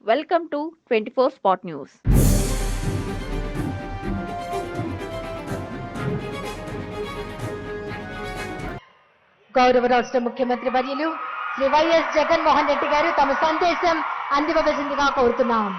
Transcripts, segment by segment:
Welcome to 24 Spot News. గౌరవ రాష్ట్ర ముఖ్యమంత్రి వర్యులు శ్రీ వైఎస్ జగన్మోహన్ రెడ్డి గారు తమ సందేశం అందివ్వవలసిందిగా కోరుతున్నాం.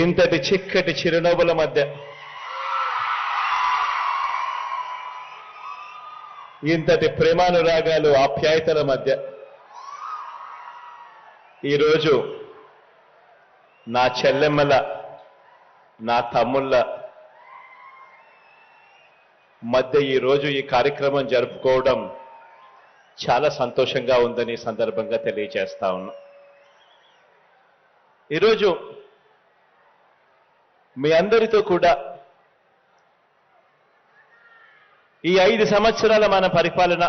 ఇంతటి చిక్కటి చిరునవ్వుల మధ్య ఇంతటి ప్రేమానురాగాలు ఆప్యాయతల మధ్య ఈరోజు నా చెల్లెమ్మల నా తమ్ముళ్ళ మధ్య ఈరోజు ఈ కార్యక్రమం జరుపుకోవడం చాలా సంతోషంగా ఉందని సందర్భంగా తెలియజేస్తా ఉన్నా. ఈరోజు మీ అందరితో కూడా ఈ 5 సంవత్సరాల మన పరిపాలన,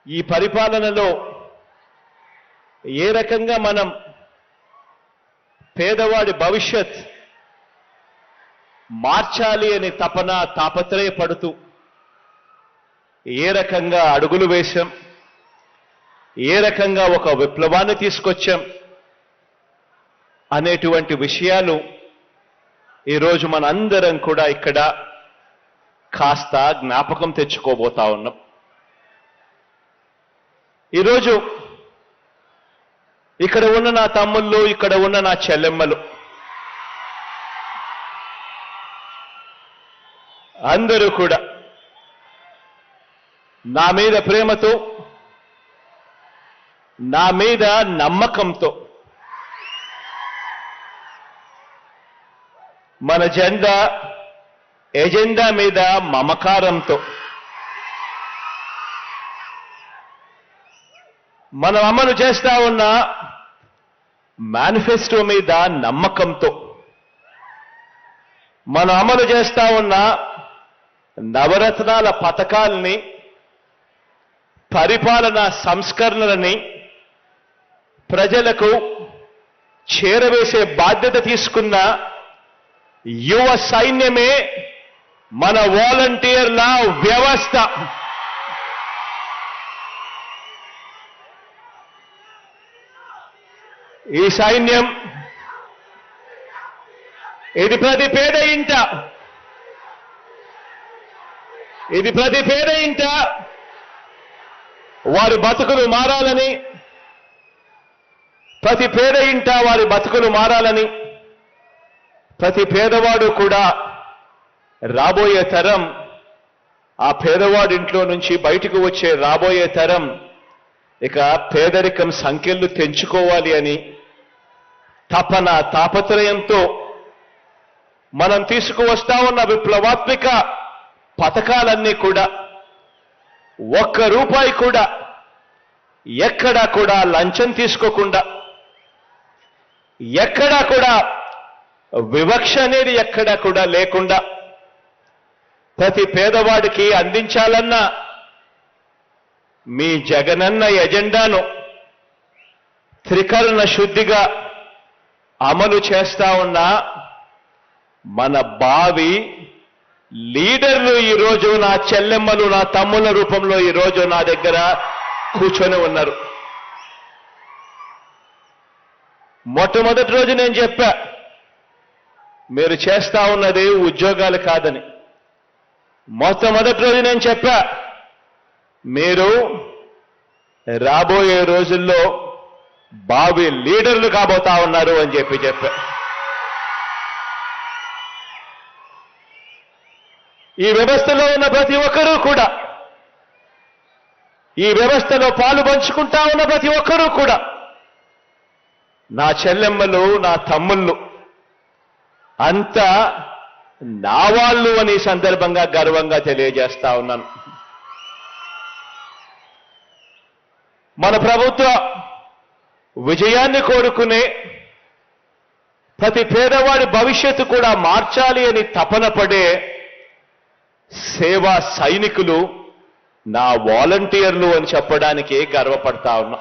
ఈ పరిపాలనలో ఏ రకంగా మనం పేదవాడి భవిష్యత్ మార్చాలి అని తాపత్రయపడుతూ ఏ రకంగా అడుగులు వేశాం, ఏ రకంగా ఒక విప్లవాన్ని తీసుకొచ్చాం అనేటువంటి విషయాలు ఈరోజు మనందరం కూడా ఇక్కడ కాస్త జ్ఞాపకం తెచ్చుకోబోతా ఉన్నాం. ఈరోజు ఇక్కడ ఉన్న నా తమ్ముళ్ళు, ఇక్కడ ఉన్న నా చెల్లెమ్మలు అందరూ కూడా నా మీద ప్రేమతో, నా మీద నమ్మకంతో మన ఎజెండా మీద మమకారంతో మనం అమలు చేస్తా ఉన్న మేనిఫెస్టో మీద నమ్మకంతో మనం అమలు చేస్తా ఉన్న నవరత్నాల పథకాల్ని, పరిపాలనా సంస్కరణలని ప్రజలకు చేరవేసే బాధ్యత తీసుకున్న యువ సైన్యమే మన వాలంటీర్ల వ్యవస్థ. ఈ సైన్యం ఇది ప్రతి పేద ఇంట వారి బతుకులు మారాలని, ప్రతి పేద ఇంట వారి బతుకులు మారాలని, ప్రతి పేదవాడు కూడా రాబోయే తరం, ఆ పేదవాడి ఇంట్లో నుంచి బయటకు వచ్చే రాబోయే తరం ఇక పేదరికం సంఖ్యలు తెంచుకోవాలి అని తాపత్రయంతో మనం తీసుకువస్తా ఉన్న విప్లవాత్మక పథకాలన్నీ కూడా ₹1 కూడా ఎక్కడా కూడా లంచం తీసుకోకుండా, ఎక్కడా కూడా వివక్ష అనేది ఎక్కడా కూడా లేకుండా ప్రతి పేదవాడికి అందించాలన్న మీ జగనన్న ఎజెండాను త్రికరణ శుద్ధిగా అమలు చేస్తా ఉన్న మన భావి లీడర్లు ఈరోజు నా చెల్లెమ్మలు, నా తమ్ముల రూపంలో ఈరోజు నా దగ్గర కూర్చొని ఉన్నారు. మొట్టమొదటి రోజు నేను చెప్పా, మీరు చేస్తా ఉన్నది ఉద్యోగాలు కాదని. మొట్టమొదటి రోజు నేను చెప్పా, మీరు రాబోయే రోజుల్లో భావి లీడర్లు కాబోతా ఉన్నారు అని చెప్పా. ఈ వ్యవస్థలో ఉన్న ప్రతి ఒక్కరూ కూడా, ఈ వ్యవస్థలో పాలు పంచుకుంటా ఉన్న ప్రతి ఒక్కరూ కూడా నా చెల్లెమ్మలు, నా తమ్ముళ్ళు అంతా నా వాళ్ళు అని ఈ సందర్భంగా గర్వంగా తెలియజేస్తా ఉన్నాను. మన ప్రభుత్వ విజయాన్ని కోరుకునే ప్రతి పేదవాడి భవిష్యత్తు కూడా మార్చాలి అని తపన పడే సేవా సైనికులు నా వాలంటీర్లు అని చెప్పడానికి గర్వపడతా ఉన్నా.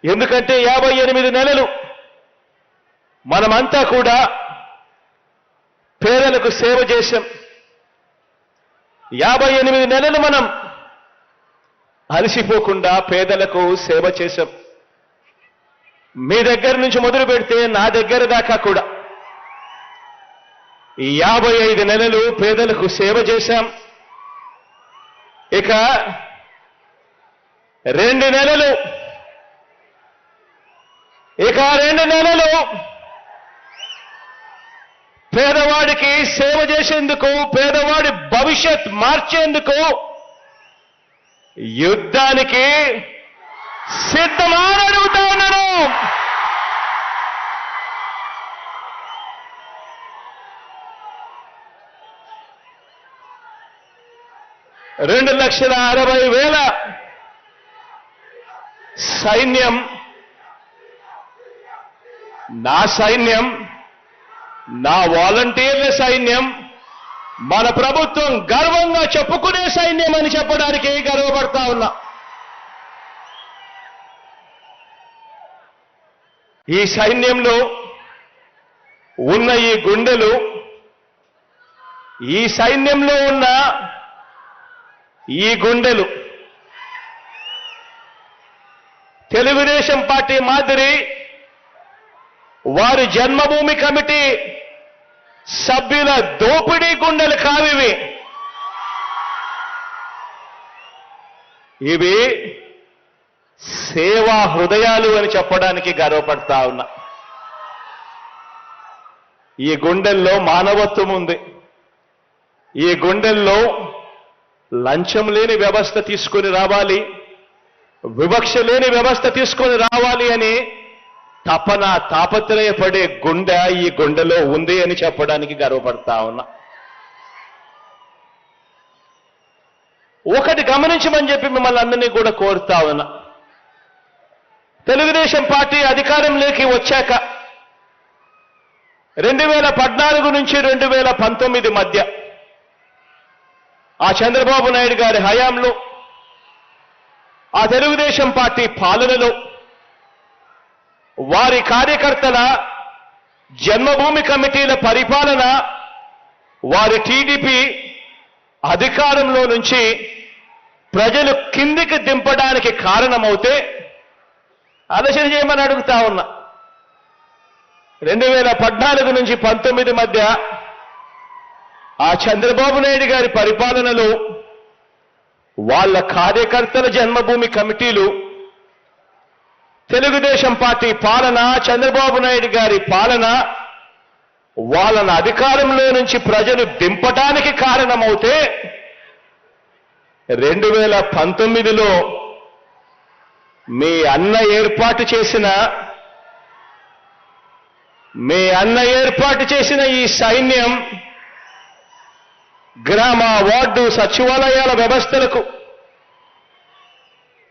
ఎందుకంటే 58 నెలలు మనమంతా కూడా పేదలకు సేవ చేశాం. 58 నెలలు మనం అలసిపోకుండా పేదలకు సేవ చేశాం. మీ దగ్గర నుంచి మొదలు పెడితే నా దగ్గర దాకా కూడా ఈ 55 నెలలు పేదలకు సేవ చేశాం. ఇక 2 నెలలు పేదవాడికి సేవ చేసేందుకు, పేదవాడి భవిష్యత్ మార్చేందుకు యుద్ధానికి సిద్ధమని అడుగుతా ఉన్నాను. $2,60,000 సైన్యం, నా సైన్యం, నా వాలంటీర్ల సైన్యం, మన ప్రభుత్వం గర్వంగా చెప్పుకునే సైన్యం అని చెప్పడానికి గర్వపడతా ఉన్నా. ఈ సైన్యంలో ఉన్న ఈ గుండెలు, ఈ సైన్యంలో ఉన్న ఈ గుండెలు తెలుగుదేశం పార్టీ మాదిరి వారి జన్మభూమి కమిటీ సభ్యుల దోపిడీ గుండెలు కావివి. ఇవి సేవా హృదయాలు అని చెప్పడానికి గర్వపడతా ఉన్నా. ఈ గుండెల్లో మానవత్వం ఉంది. ఈ గుండెల్లో లంచం లేని వ్యవస్థ తీసుకొని రావాలి, వివక్ష లేని వ్యవస్థ తీసుకొని రావాలి అని తపన, తాపత్రయపడే గుండె ఈ గుండెలో ఉంది అని చెప్పడానికి గర్వపడతా ఉన్నా. ఒకటి గమనించమని చెప్పి మిమ్మల్ని అందరినీ కూడా కోరుతా ఉన్నా. తెలుగుదేశం పార్టీ అధికారంలోకి వచ్చాక 2014 నుంచి 2019 మధ్య ఆ చంద్రబాబు నాయుడు గారి హయాంలో, ఆ తెలుగుదేశం పార్టీ పాలనలో వారి కార్యకర్తల జన్మభూమి కమిటీల పరిపాలన, వారి టీడీపీ అధికారంలో నుంచి ప్రజలు కిందికి దింపడానికి కారణమవుతే ఆలోచన చేయమని అడుగుతా ఉన్నా. 2014 నుంచి 19 మధ్య ఆ చంద్రబాబు నాయుడు గారి పరిపాలనలో వాళ్ళ కార్యకర్తల జన్మభూమి కమిటీలు, తెలుగుదేశం పార్టీ పాలన, చంద్రబాబు నాయుడు గారి పాలన వాళ్ళని అధికారంలో నుంచి ప్రజలు దింపడానికి కారణమవుతే 2019లో మీ అన్న ఏర్పాటు చేసిన ఈ సైన్యం గ్రామ, వార్డు, సచివాలయాల వ్యవస్థలకు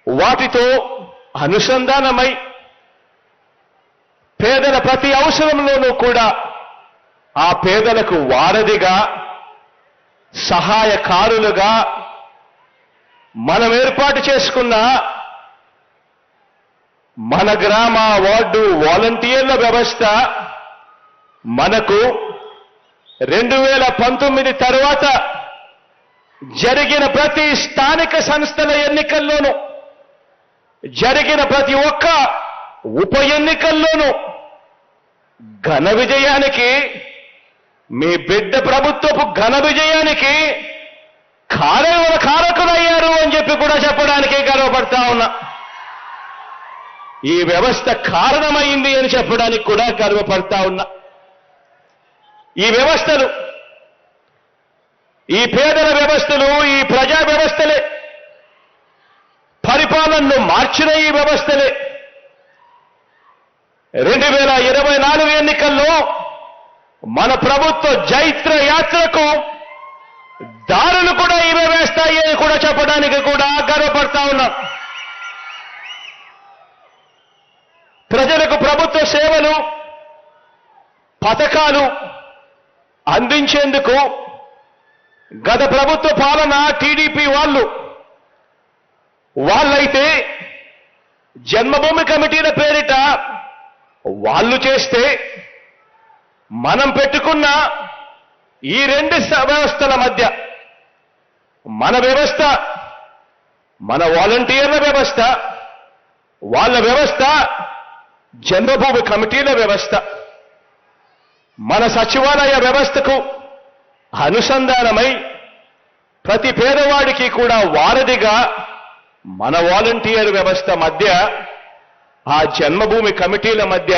వాటితో అనుసంధానమై పేదల ప్రతి అవసరంలోనూ కూడా ఆ పేదలకు వారధిగా, సహాయకారులుగా మనం ఏర్పాటు చేసుకున్న మన గ్రామ, వార్డు వాలంటీర్ల వ్యవస్థ మనకు 2019 తర్వాత జరిగిన ప్రతి స్థానిక సంస్థల ఎన్నికల్లోనూ, జరిగిన ప్రతి ఒక్క ఉప ఎన్నికల్లోనూ ఘన విజయానికి, మీ బిడ్డ ప్రభుత్వపు ఘన విజయానికి కారకులయ్యారు అని చెప్పి కూడా చెప్పడానికి గర్వపడతా ఉన్నా. ఈ వ్యవస్థ కారణమైంది అని చెప్పడానికి కూడా గర్వపడతా ఉన్నా. ఈ వ్యవస్థలు, ఈ పేదల వ్యవస్థలు, ఈ ప్రజా వ్యవస్థలే, పరిపాలనను మార్చిన ఈ వ్యవస్థలే 2024 ఎన్నికల్లో మన ప్రభుత్వ జైత్ర యాత్రకు దారులు కూడా ఇవే వేస్తాయి అని కూడా చెప్పడానికి కూడా గర్వపడతా ఉన్నాం. ప్రజలకు ప్రభుత్వ సేవలు పథకాలు అందించేందుకు గత ప్రభుత్వ పాలన టీడీపీ వాళ్ళైతే జన్మభూమి కమిటీల పేరిట వాళ్ళు చేస్తే, మనం పెట్టుకున్న ఈ రెండు వ్యవస్థల మధ్య మన వ్యవస్థ, మన వాలంటీర్ల వ్యవస్థ, వాళ్ళ వ్యవస్థ జన్మభూమి కమిటీల వ్యవస్థ, మన సచివాలయ వ్యవస్థకు అనుసంధానమై ప్రతి పేదవాడికి కూడా వారధిగా మన వాలంటీర్ వ్యవస్థ మధ్య, ఆ జన్మభూమి కమిటీల మధ్య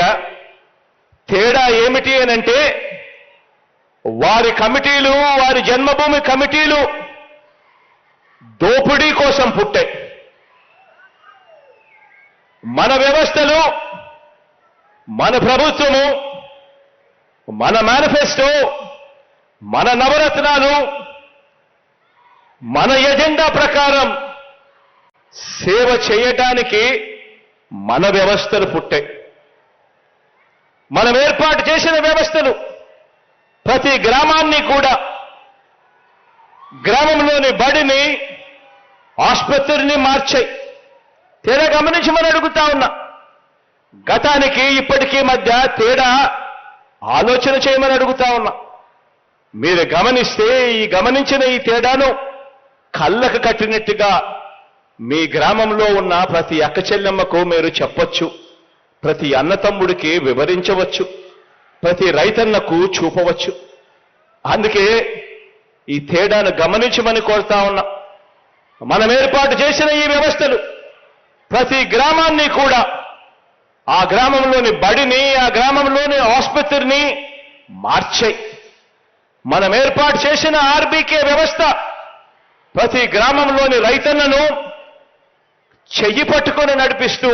తేడా ఏమిటి అనంటే, వారి కమిటీలు, వారి జన్మభూమి కమిటీలు దోపిడీ కోసం పుట్టాయి. మన వ్యవస్థలు, మన ప్రభుత్వము, మన మేనిఫెస్టో, మన నవరత్నాలు, మన ఎజెండా ప్రకారం సేవ చేయటానికి మన వ్యవస్థలు పుట్టాయి. మనం ఏర్పాటు చేసిన వ్యవస్థలు ప్రతి గ్రామాన్ని కూడా, గ్రామంలోని బడిని, ఆసుపత్రిని మార్చాయి. తేడా గమనించమని అడుగుతా ఉన్నా. గతానికి ఇప్పటికీ మధ్య తేడా ఆలోచన చేయమని అడుగుతా ఉన్నా. మీరు గమనిస్తే ఈ గమనించిన ఈ తేడాను కళ్ళకు కట్టినట్టుగా మీ గ్రామంలో ఉన్న ప్రతి అక్క చెల్లెమ్మకు మీరు చెప్పొచ్చు, ప్రతి అన్నతమ్ముడికి వివరించవచ్చు, ప్రతి రైతన్నకు చూపవచ్చు. అందుకే ఈ తేడాను గమనించమని కోరుతా ఉన్నా. మనం ఏర్పాటు చేసిన ఈ వ్యవస్థలు ప్రతి గ్రామాన్ని కూడా, ఆ గ్రామంలోని బడిని, ఆ గ్రామంలోని ఆసుపత్రిని మార్చాయి. మనం ఏర్పాటు చేసిన ఆర్బీకే వ్యవస్థ ప్రతి గ్రామంలోని రైతన్నను చెయ్యి పట్టుకొని నడిపిస్తూ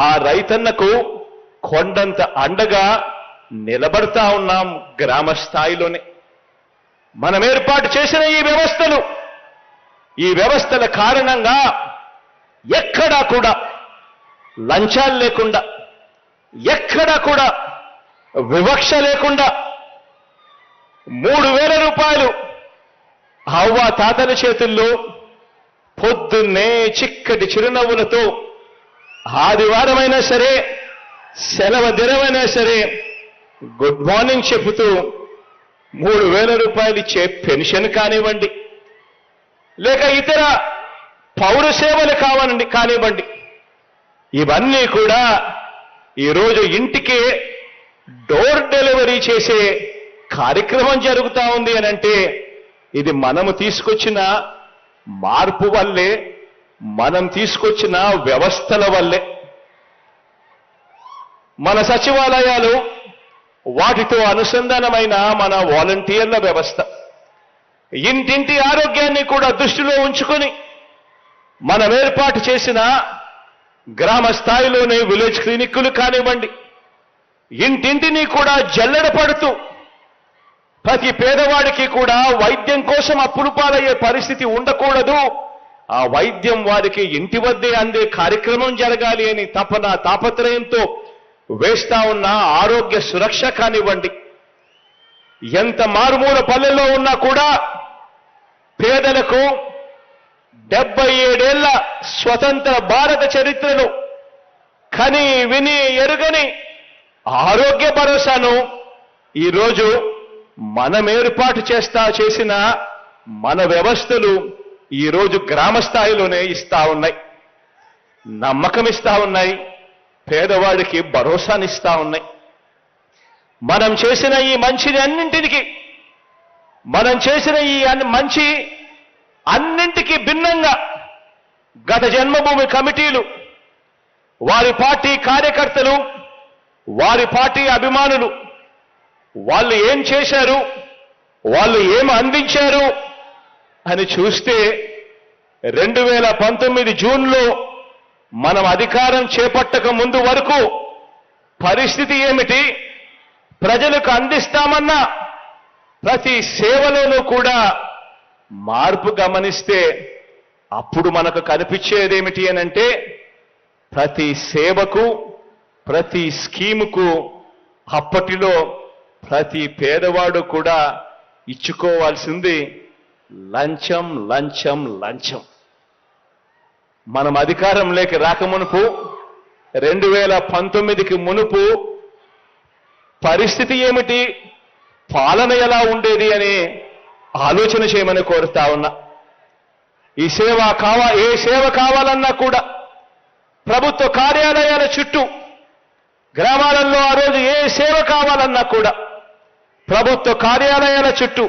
ఆ రైతన్నకు కొండంత అండగా నిలబడతా ఉన్నాం గ్రామ స్థాయిలోనే. మనం ఏర్పాటు చేసిన ఈ వ్యవస్థల కారణంగా ఎక్కడా కూడా లంచాలు లేకుండా, ఎక్కడా కూడా వివక్ష లేకుండా 3,000 రూపాయలు అవ్వ తాతల చేతుల్లో పొద్దున్నే చిక్కటి చిరునవ్వులతో, ఆదివారమైనా సరే, సెలవు దినమైనా సరే గుడ్ మార్నింగ్ చెబుతూ 3,000 రూపాయలు ఇచ్చే పెన్షన్ కానివ్వండి, లేక ఇతర పౌర సేవలు కానివ్వండి, ఇవన్నీ కూడా ఈరోజు ఇంటికి డోర్ డెలివరీ చేసే కార్యక్రమం జరుగుతూ ఉంది అనంటే, ఇది మనము తీసుకొచ్చిన మార్పు వల్లే, మనం తీసుకొచ్చిన వ్యవస్థల వల్లే. మన సచివాలయాలు, వాటితో అనుసంధానమైన మన వాలంటీర్ల వ్యవస్థ, ఇంటింటి ఆరోగ్యాన్ని కూడా దృష్టిలో ఉంచుకొని మనం ఏర్పాటు చేసిన గ్రామ స్థాయిలోనే విలేజ్ క్లినిక్కులు కానివ్వండి, ఇంటింటిని కూడా జల్లెడ పడుతూ ప్రతి పేదవాడికి కూడా వైద్యం కోసం అప్పులు పాలయ్యే పరిస్థితి ఉండకూడదు, ఆ వైద్యం వారికి ఇంటి వద్దే అందే కార్యక్రమం జరగాలి అని తాపత్రయంతో వేస్తా ఉన్న ఆరోగ్య సురక్ష కానివ్వండి, ఎంత మారుమూల పల్లెల్లో ఉన్నా కూడా పేదలకు 77 ఏళ్ల స్వతంత్ర భారత చరిత్రను కని విని ఎరుగని ఆరోగ్య భరోసాను ఈరోజు మనం ఏర్పాటు చేసిన మన వ్యవస్థలు ఈరోజు గ్రామ స్థాయిలోనే ఇస్తా ఉన్నాయి, నమ్మకం ఇస్తా ఉన్నాయి, పేదవాడికి భరోసానిస్తా ఉన్నాయి. మనం చేసిన ఈ మంచిని అన్నింటికి భిన్నంగా గత జన్మభూమి కమిటీలు, వారి పార్టీ కార్యకర్తలు, వారి పార్టీ అభిమానులు, వాళ్ళు ఏం చేశారు, వాళ్ళు ఏం అందించారు అని చూస్తే 2019 జూన్లో మనం అధికారం చేపట్టక ముందు వరకు పరిస్థితి ఏమిటి? ప్రజలకు అందిస్తామన్న ప్రతి సేవలోనూ కూడా మార్పు గమనిస్తే అప్పుడు మనకు కనిపించేదేమిటి అనంటే ప్రతి సేవకు, ప్రతి స్కీముకు అప్పటిలో ప్రతి పేదవాడు కూడా ఇచ్చుకోవాల్సింది లంచం, లంచం, లంచం. మనం అధికారంలోకి రాకమునుపు 2019కి మునుపు పరిస్థితి ఏమిటి, పాలన ఎలా ఉండేది అని ఆలోచన చేయమని కోరుతా ఉన్నా. ఏ సేవ కావాలన్నా కూడా ప్రభుత్వ కార్యాలయాల చుట్టూ, గ్రామాలలో ఆ రోజు ఏ సేవ కావాలన్నా కూడా ప్రభుత్వ కార్యాలయాల చుట్టూ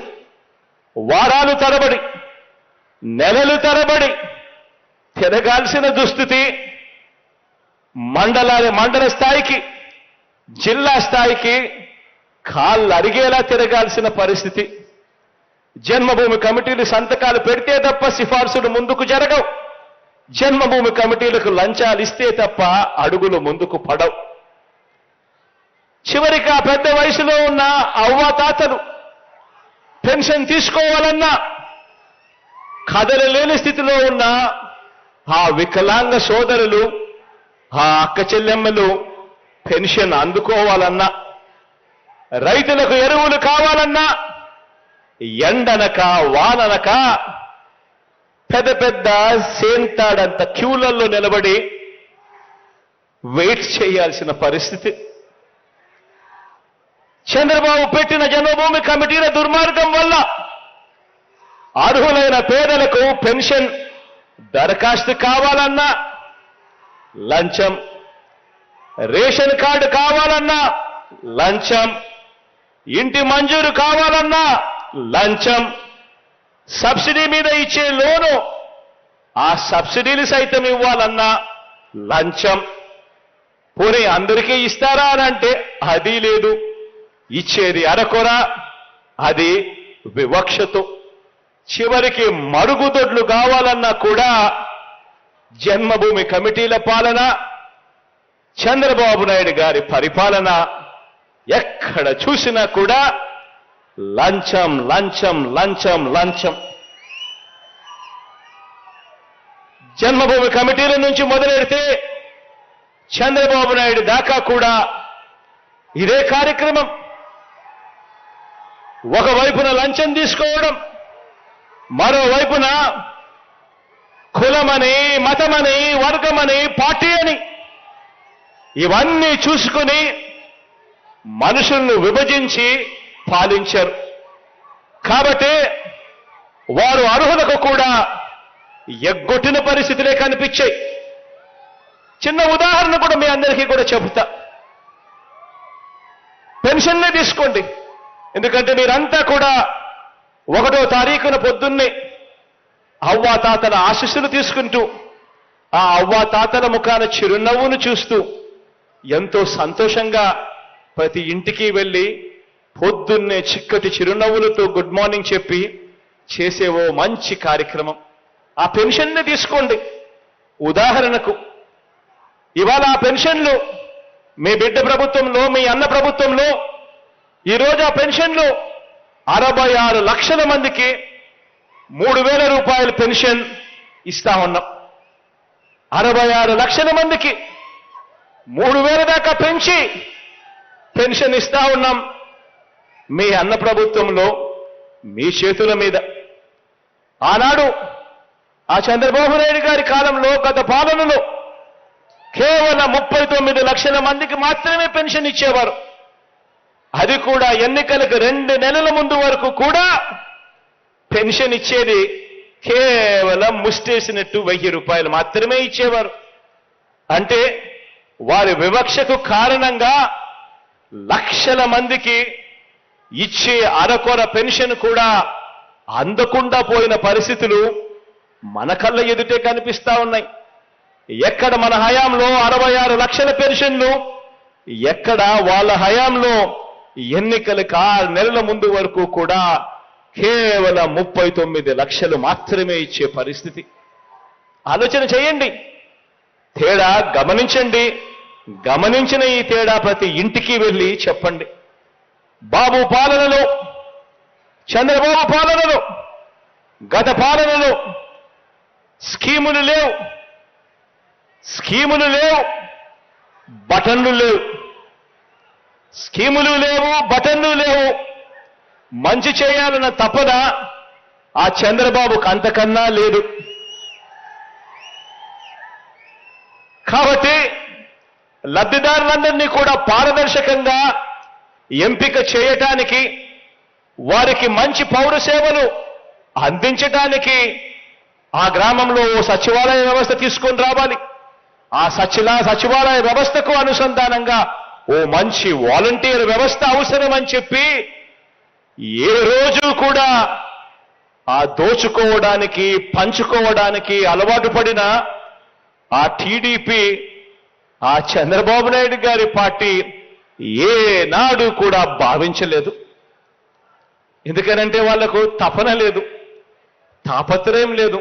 వారాలు తరబడి, నెలలు తరబడి తిరగాల్సిన దుస్థితి మండల స్థాయికి, జిల్లా స్థాయికి కాళ్ళు అరిగేలా తిరగాల్సిన పరిస్థితి. జన్మభూమి కమిటీలు సంతకాలు పెడితే తప్ప సిఫార్సులు ముందుకు జరగవు. జన్మభూమి కమిటీలకు లంచాలు ఇస్తే తప్ప అడుగులు ముందుకు పడవు. చివరికి ఆ పెద్ద వయసులో ఉన్న అవ్వాతాతలు పెన్షన్ తీసుకోవాలన్నా కదలలేని స్థితిలో ఉన్న ఆ వికలాంగ సోదరులు, ఆ అక్క చెల్లెమ్మలు పెన్షన్ అందుకోవాలన్నా, రైతులకు ఎరువులు కావాలన్నా ఎండనక వాననక పెద్ద పెద్ద సేంతాడంత క్యూలలో నిలబడి వెయిట్ చేయాల్సిన పరిస్థితి. చంద్రబాబు పెట్టిన జన్మభూమి కమిటీల దుర్మార్గం వల్ల అర్హులైన పేదలకు పెన్షన్ దరఖాస్తు కావాలన్నా లంచం, రేషన్ కార్డు కావాలన్నా లంచం, ఇంటి మంజూరు కావాలన్నా లంచం, సబ్సిడీ మీద ఇచ్చే లోను ఆ సబ్సిడీలు సైతం ఇవ్వాలన్నా లంచం. పోనీ అందరికీ ఇస్తారా అని అంటే అది లేదు. ఇచ్చేది అరకొర, అది వివక్షతో. చివరికి మరుగుదొడ్లు కావాలన్నా కూడా జన్మభూమి కమిటీల పాలన, చంద్రబాబు నాయుడు గారి పరిపాలన ఎక్కడ చూసినా కూడా లంచం, లంచం, లంచం, లంచం. జన్మభూమి కమిటీల నుంచి మొదలెడితే చంద్రబాబు నాయుడు దాకా కూడా ఇదే కార్యక్రమం. ఒకవైపున లంచం తీసుకోవడం, మరోవైపున కులమని, మతమని, వర్గమని, పార్టీ అని ఇవన్నీ చూసుకుని మనుషులను విభజించి పాలించారు. కాబట్టి వారు అర్హులకు కూడా ఎగ్గొట్టిన పరిస్థితులే కనిపించాయి. చిన్న ఉదాహరణ కూడా మీ అందరికీ కూడా చెబుతా. పెన్షన్నే తీసుకోండి. ఎందుకంటే మీరంతా కూడా 1వ తారీఖున పొద్దున్నే అవ్వాతాతల ఆశీస్సులు తీసుకుంటూ, ఆ అవ్వాతాతల ముఖాన చిరునవ్వును చూస్తూ ఎంతో సంతోషంగా ప్రతి ఇంటికి వెళ్ళి పొద్దున్నే చిక్కటి చిరునవ్వులతో గుడ్ మార్నింగ్ చెప్పి చేసే ఓ మంచి కార్యక్రమం. ఆ పెన్షన్నే తీసుకోండి. ఉదాహరణకు ఇవాళ ఆ పెన్షన్లు మీ బిడ్డ ప్రభుత్వంలో, మీ అన్న ప్రభుత్వంలో ఈరోజు ఆ పెన్షన్లు 66 లక్షల మందికి 3,000 రూపాయల పెన్షన్ ఇస్తా ఉన్నాం. 66 లక్షల మందికి 3,000 దాకా పెంచి పెన్షన్ ఇస్తా ఉన్నాం. మీ అన్న ప్రభుత్వంలో మీ చేతుల మీద. ఆనాడు ఆ చంద్రబాబు నాయుడు గారి కాలంలో, గత పాలనలో కేవలం 39 లక్షల మందికి మాత్రమే పెన్షన్ ఇచ్చేవారు. అది కూడా ఎన్నికలకు 2 నెలల ముందు వరకు కూడా పెన్షన్ ఇచ్చేది కేవలం ముష్టేసినట్టు 1000 రూపాయలు మాత్రమే ఇచ్చేవారు. అంటే వారి వివక్షకు కారణంగా లక్షల మందికి ఇచ్చే అరకొర పెన్షన్ కూడా అందకుండా పోయిన పరిస్థితులు మన కళ్ళ ఎదుటే కనిపిస్తా ఉన్నాయి. ఎక్కడ మన హయాంలో 66 లక్షల పెన్షన్లు, ఎక్కడ వాళ్ళ హయాంలో ఎన్నికలకు 6 నెలల ముందు వరకు కూడా కేవలం 39 లక్షలు మాత్రమే ఇచ్చే పరిస్థితి. ఆలోచన చేయండి, తేడా గమనించండి. గమనించిన ఈ తేడా ప్రతి ఇంటికి వెళ్ళి చెప్పండి. బాబు పాలనలో, చంద్రబాబు పాలనలో, గత పాలనలో స్కీములు లేవు, బటన్లు లేవు, స్కీములు లేవు, బటన్లు లేవు. మంచి చేయాలన్న తపన ఆ చంద్రబాబుకు అంతకన్నా లేదు. కాబట్టి లబ్ధిదారులందరినీ కూడా పారదర్శకంగా ఎంపిక చేయటానికి, వారికి మంచి పౌర సేవలు అందించడానికి ఆ గ్రామంలో ఓ సచివాలయ వ్యవస్థ తీసుకొని రావాలి. ఆ సచివాలయ వ్యవస్థకు అనుసంధానంగా ఓ మంచి వాలంటీర్ వ్యవస్థ అవసరమని చెప్పి ఏ రోజు కూడా ఆ దోచుకోవడానికి, పంచుకోవడానికి అలవాటు పడిన ఆ టీడీపీ, ఆ చంద్రబాబు నాయుడు గారి పార్టీ ఏనాడు కూడా భావించలేదు. ఎందుకనంటే వాళ్లకు తపన లేదు, తాపత్రయం లేదు.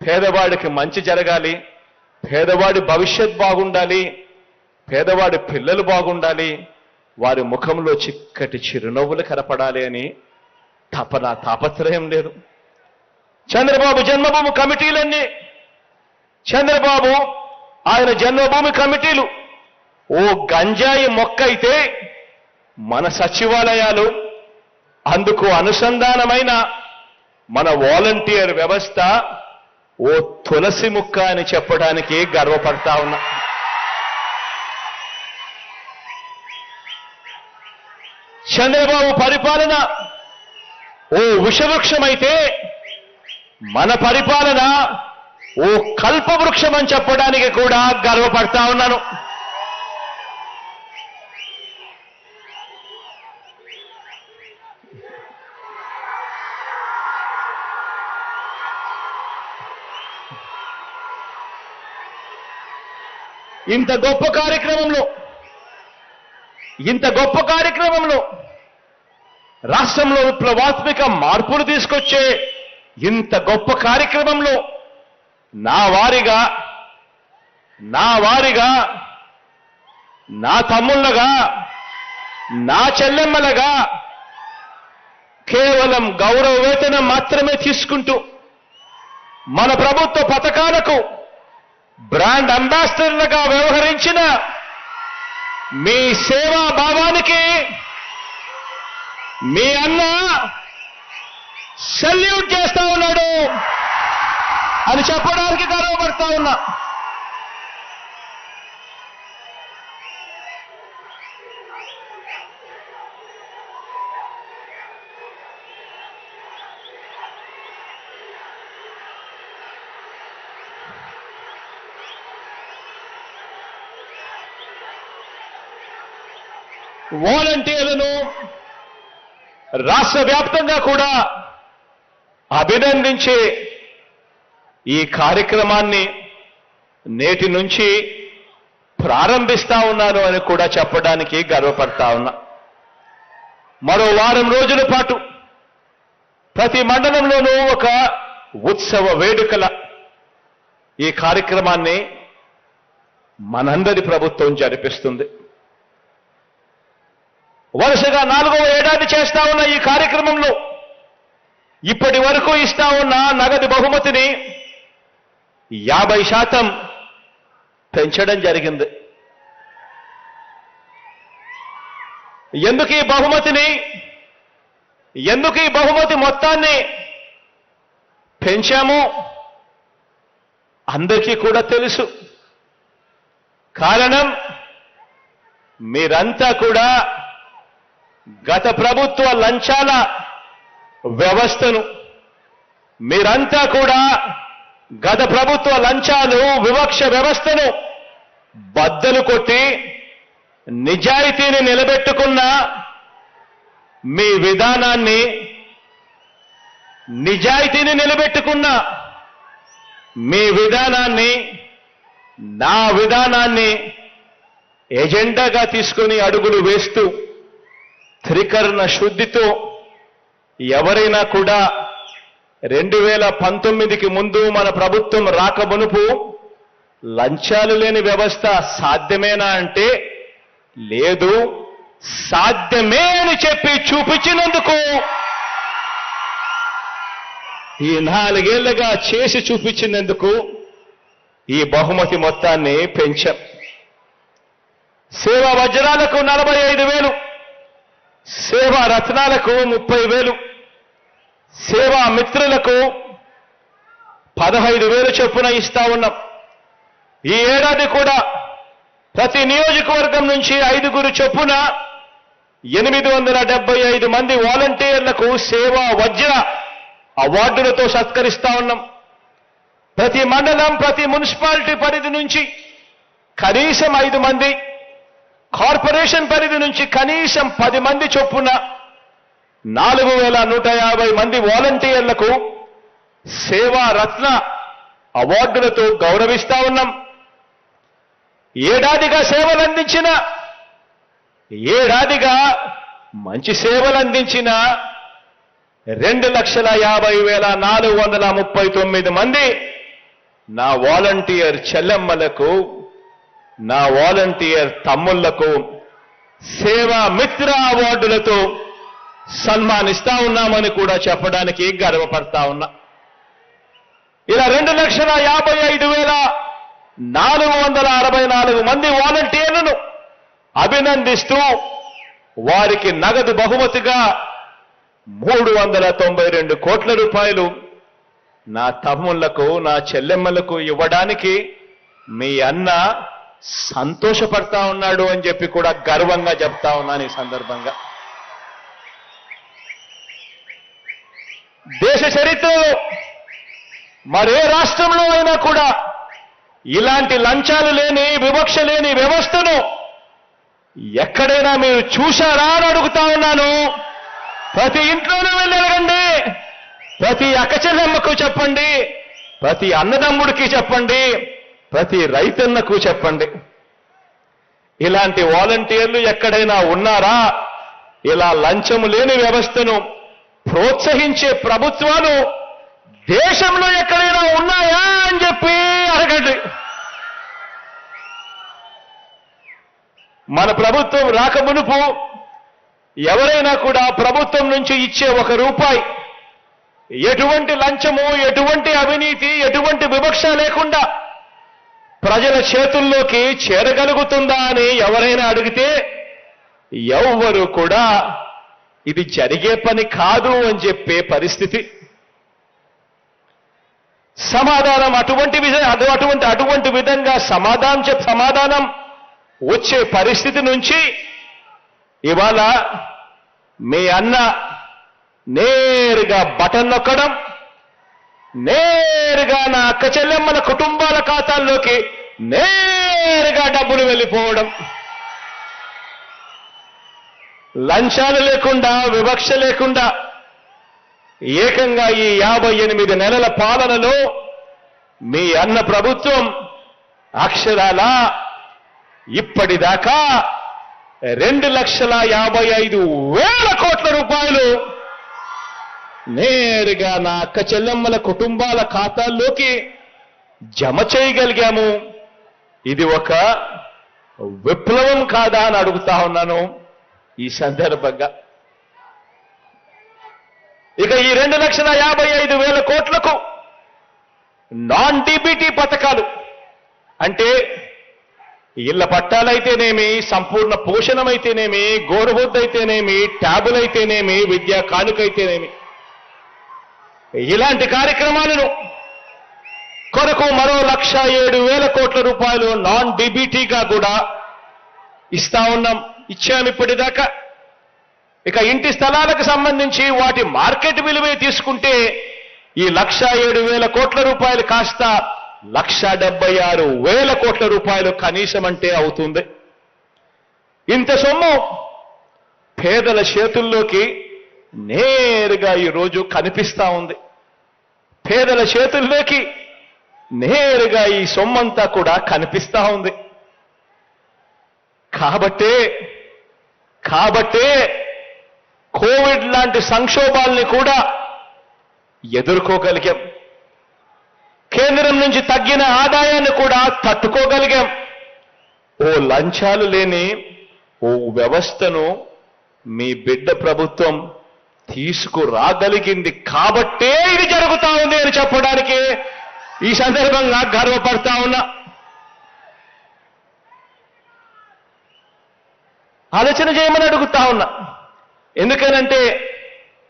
పేదవాడికి మంచి జరగాలి, పేదవాడి భవిష్యత్ బాగుండాలి, పేదవాడి పిల్లలు బాగుండాలి, వారి ముఖంలో చిక్కటి చిరునవ్వులు కనపడాలి అని తాపత్రయం లేదు. చంద్రబాబు జన్మభూమి కమిటీలన్నీ, చంద్రబాబు ఆయన జన్మభూమి కమిటీలు ఓ గంజాయి మొక్క అయితే, మన సచివాలయాలు, అందుకు అనుసంధానమైన మన వాలంటీర్ వ్యవస్థ ఓ తులసి ముక్క అని చెప్పడానికి గర్వపడతా ఉన్నా. చంద్రబాబు పరిపాలన ఓ విషవృక్షమైతే, మన పరిపాలన ఓ కల్పవృక్షం అని చెప్పడానికి కూడా గర్వపడతా ఉన్నాను. ఇంత గొప్ప కార్యక్రమంలో రాష్ట్రంలో విప్లవాత్మక మార్పులు తీసుకొచ్చే ఇంత గొప్ప కార్యక్రమంలో నా వారిగా, నా తమ్ముళ్ళగా, నా చెల్లెమ్మలగా కేవలం గౌరవ వేతనం మాత్రమే తీసుకుంటూ మన ప్రభుత్వ పథకాలకు బ్రాండ్ అంబాసిడర్లుగా వ్యవహరించిన మీ సేవా భావానికి మీ అన్న సెల్యూట్ చేస్తా ఉన్నాడు అని చెప్పడానికి గర్వపడతా ఉన్నా. వాలంటీర్లను రాష్ట్ర వ్యాప్తంగా కూడా అభినందించే ఈ కార్యక్రమాన్ని నేటి నుంచి ప్రారంభిస్తా ఉన్నాను అని కూడా చెప్పడానికి గర్వపడతా ఉన్నా. మరో వారం రోజుల పాటు ప్రతి మండలంలోనూ ఒక ఉత్సవ వేడుకల ఈ కార్యక్రమాన్ని మనందరి ప్రభుత్వం జరిపిస్తుంది. వరుసగా 4వ ఏడాది చేస్తా ఉన్న ఈ కార్యక్రమంలో ఇప్పటి వరకు ఇస్తా ఉన్న నగదు బహుమతిని 50% పెంచడం జరిగింది. ఎందుకు ఈ బహుమతి మొత్తాన్ని పెంచామో అందరికీ కూడా తెలుసు. కారణం, మీరంతా కూడా గత ప్రభుత్వ లంచాల వ్యవస్థను, మీరంతా కూడా గత ప్రభుత్వ లంచాలు, వివక్ష వ్యవస్థను బద్దలు కొట్టి నిజాయితీని నిలబెట్టుకున్న మీ విధానాన్ని, నా విధానాన్ని ఎజెండాగా తీసుకొని అడుగులు వేస్తూ త్రికరణ శుద్ధితో ఎవరైనా కూడా 2019కి ముందు మన ప్రభుత్వం రాకమునుపు లంచాలు లేని వ్యవస్థ సాధ్యమేనా అంటే లేదు, సాధ్యమే అని చెప్పి చూపించినందుకు ఈ 4 ఏళ్లుగా చేసి చూపించినందుకు ఈ బహుమతి మొత్తాన్ని పెంచాం. సేవా వజ్రాలకు 45,000, సేవా రత్నాలకు 30,000, సేవా మిత్రులకు 15,000 చొప్పున ఇస్తా ఉన్నాం. ఈ ఏడాది కూడా ప్రతి నియోజకవర్గం నుంచి 5 చొప్పున 875 మంది వాలంటీర్లకు సేవా వజ్ర అవార్డులతో సత్కరిస్తా ఉన్నాం. ప్రతి మండలం, ప్రతి మున్సిపాలిటీ పరిధి నుంచి కనీసం 5 మంది, కార్పొరేషన్ పరిధి నుంచి కనీసం 10 మంది చొప్పున 4,150 మంది వాలంటీర్లకు సేవా రత్న అవార్డులతో గౌరవిస్తా ఉన్నాం. ఏడాదిగా మంచి సేవలు అందించిన 2,50,439 మంది నా వాలంటీర్ చెల్లెమ్మలకు, నా వాలంటీర్ తమ్ముళ్లకు సేవా మిత్ర అవార్డులతో సన్మానిస్తా ఉన్నామని కూడా చెప్పడానికి గర్వపడతా ఉన్నా. ఇలా 2,55,464 మంది వాలంటీర్లను అభినందిస్తూ వారికి నగదు బహుమతిగా 392 కోట్ల రూపాయలు నా తమ్ముళ్లకు, నా చెల్లెమ్మలకు ఇవ్వడానికి మీ అన్న సంతోషపడతా ఉన్నాడు అని చెప్పి కూడా గర్వంగా చెప్తా ఉన్నాను ఈ సందర్భంగా. దేశ చరిత్రలో మరే రాష్ట్రంలో అయినా కూడా ఇలాంటి లంచాలు లేని, వివక్ష లేని వ్యవస్థను ఎక్కడైనా మీరు చూశారా అని అడుగుతా ఉన్నాను. ప్రతి ఇంట్లోనూ వెళ్ళి అడగండి, ప్రతి అక్కచెల్లెమ్మకు చెప్పండి, ప్రతి అన్నదమ్ముడికి చెప్పండి, ప్రతి రైతన్నకు చెప్పండి. ఇలాంటి వాలంటీర్లు ఎక్కడైనా ఉన్నారా? ఇలా లంచము లేని వ్యవస్థను ప్రోత్సహించే ప్రభుత్వాలు దేశంలో ఎక్కడైనా ఉన్నాయా అని చెప్పి అడగండి. మన ప్రభుత్వం రాకమునుపు ఎవరైనా కూడా ప్రభుత్వం నుంచి ఇచ్చే 1 రూపాయి ఎటువంటి లంచము, ఎటువంటి అవినీతి, ఎటువంటి వివక్ష లేకుండా ప్రజల చేతుల్లోకి చేరగలుగుతుందా అని ఎవరైనా అడిగితే ఎవ్వరూ కూడా ఇది జరిగే పని కాదు అని చెప్పే పరిస్థితి. సమాధానం అటువంటి విధంగా సమాధానం వచ్చే పరిస్థితి నుంచి ఇవాళ మీ అన్న నేరుగా బటన్ నొక్కడం, నేరుగా నా అక్క చెల్లెమ్మల కుటుంబాల ఖాతాల్లోకి నేరుగా డబ్బులు వెళ్ళిపోవడం, లంచాలు లేకుండా, వివక్ష లేకుండా ఏకంగా ఈ 58 నెలల పాలనలో మీ అన్న ప్రభుత్వం అక్షరాల ఇప్పటిదాకా 2,55,000 కోట్ల రూపాయలు నేరుగా నా అక్క చెల్లెమ్మల కుటుంబాల ఖాతాల్లోకి జమ చేయగలిగాము. ఇది ఒక విప్లవం కాదా అని అడుగుతా ఉన్నాను ఈ సందర్భంగా. ఇక ఈ 2,55,000 కోట్లకు నాన్ డీబీటీ పథకాలు అంటే ఇళ్ల పట్టాలైతేనేమి, సంపూర్ణ పోషణమైతేనేమి, గోరుబొద్దైతేనేమి, ట్యాబులైతేనేమి, విద్యా కానుకైతేనేమి, ఇలాంటి కార్యక్రమాలను కొరకు మరో 1,07,000 కోట్ల రూపాయలు నాన్ డీబీటీగా కూడా ఇస్తా ఉన్నాం, ఇచ్చాము ఇప్పటిదాకా. ఇక ఇంటి స్థలాలకు సంబంధించి వాటి మార్కెట్ విలువే తీసుకుంటే ఈ 1,07,000 కోట్ల రూపాయలు కాస్త 1,76,000 కోట్ల రూపాయలు కనీసం అంటే అవుతుంది. ఇంత సొమ్ము పేదల చేతుల్లోకి నేరుగా ఈరోజు కనిపిస్తా ఉంది. పేదల చేతుల్లోకి నేరుగా ఈ సొమ్మంతా కూడా కనిపిస్తా ఉంది. కాబట్టే కోవిడ్ లాంటి సంక్షోభాల్ని కూడా ఎదుర్కోగలిగాం. కేంద్రం నుంచి తగ్గిన ఆదాయాన్ని కూడా తట్టుకోగలిగాం. ఓ లంచాలు లేని ఓ వ్యవస్థను మీ బిడ్డ ప్రభుత్వం తీసుకురాగలిగింది కాబట్టే ఇది జరుగుతా ఉంది అని చెప్పడానికి ఈ సందర్భంగా గర్వపడతా ఉన్నా. ఆలోచన చేయమని అడుగుతా ఉన్నా. ఎందుకనంటే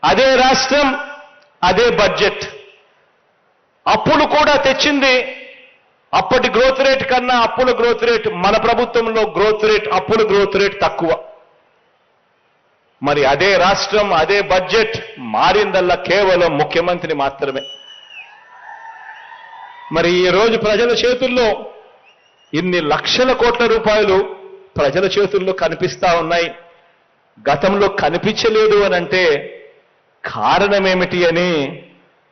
అదే రాష్ట్రం, అదే బడ్జెట్, అప్పులు కూడా తెచ్చింది అప్పటి గ్రోత్ రేట్ కన్నా అప్పుల గ్రోత్ రేట్, మన ప్రభుత్వంలో గ్రోత్ రేట్, అప్పుల గ్రోత్ రేట్ తక్కువ. మరి అదే రాష్ట్రం, అదే బడ్జెట్ మారిందల్లా కేవలం ముఖ్యమంత్రి మాత్రమే. మరి ఈ రోజు ప్రజల చేతుల్లో ఇన్ని లక్షల కోట్ల రూపాయలు ప్రజల చేతుల్లో కనిపిస్తా ఉన్నాయి. గతంలో కనిపించలేదు అని అంటే కారణమేమిటి అని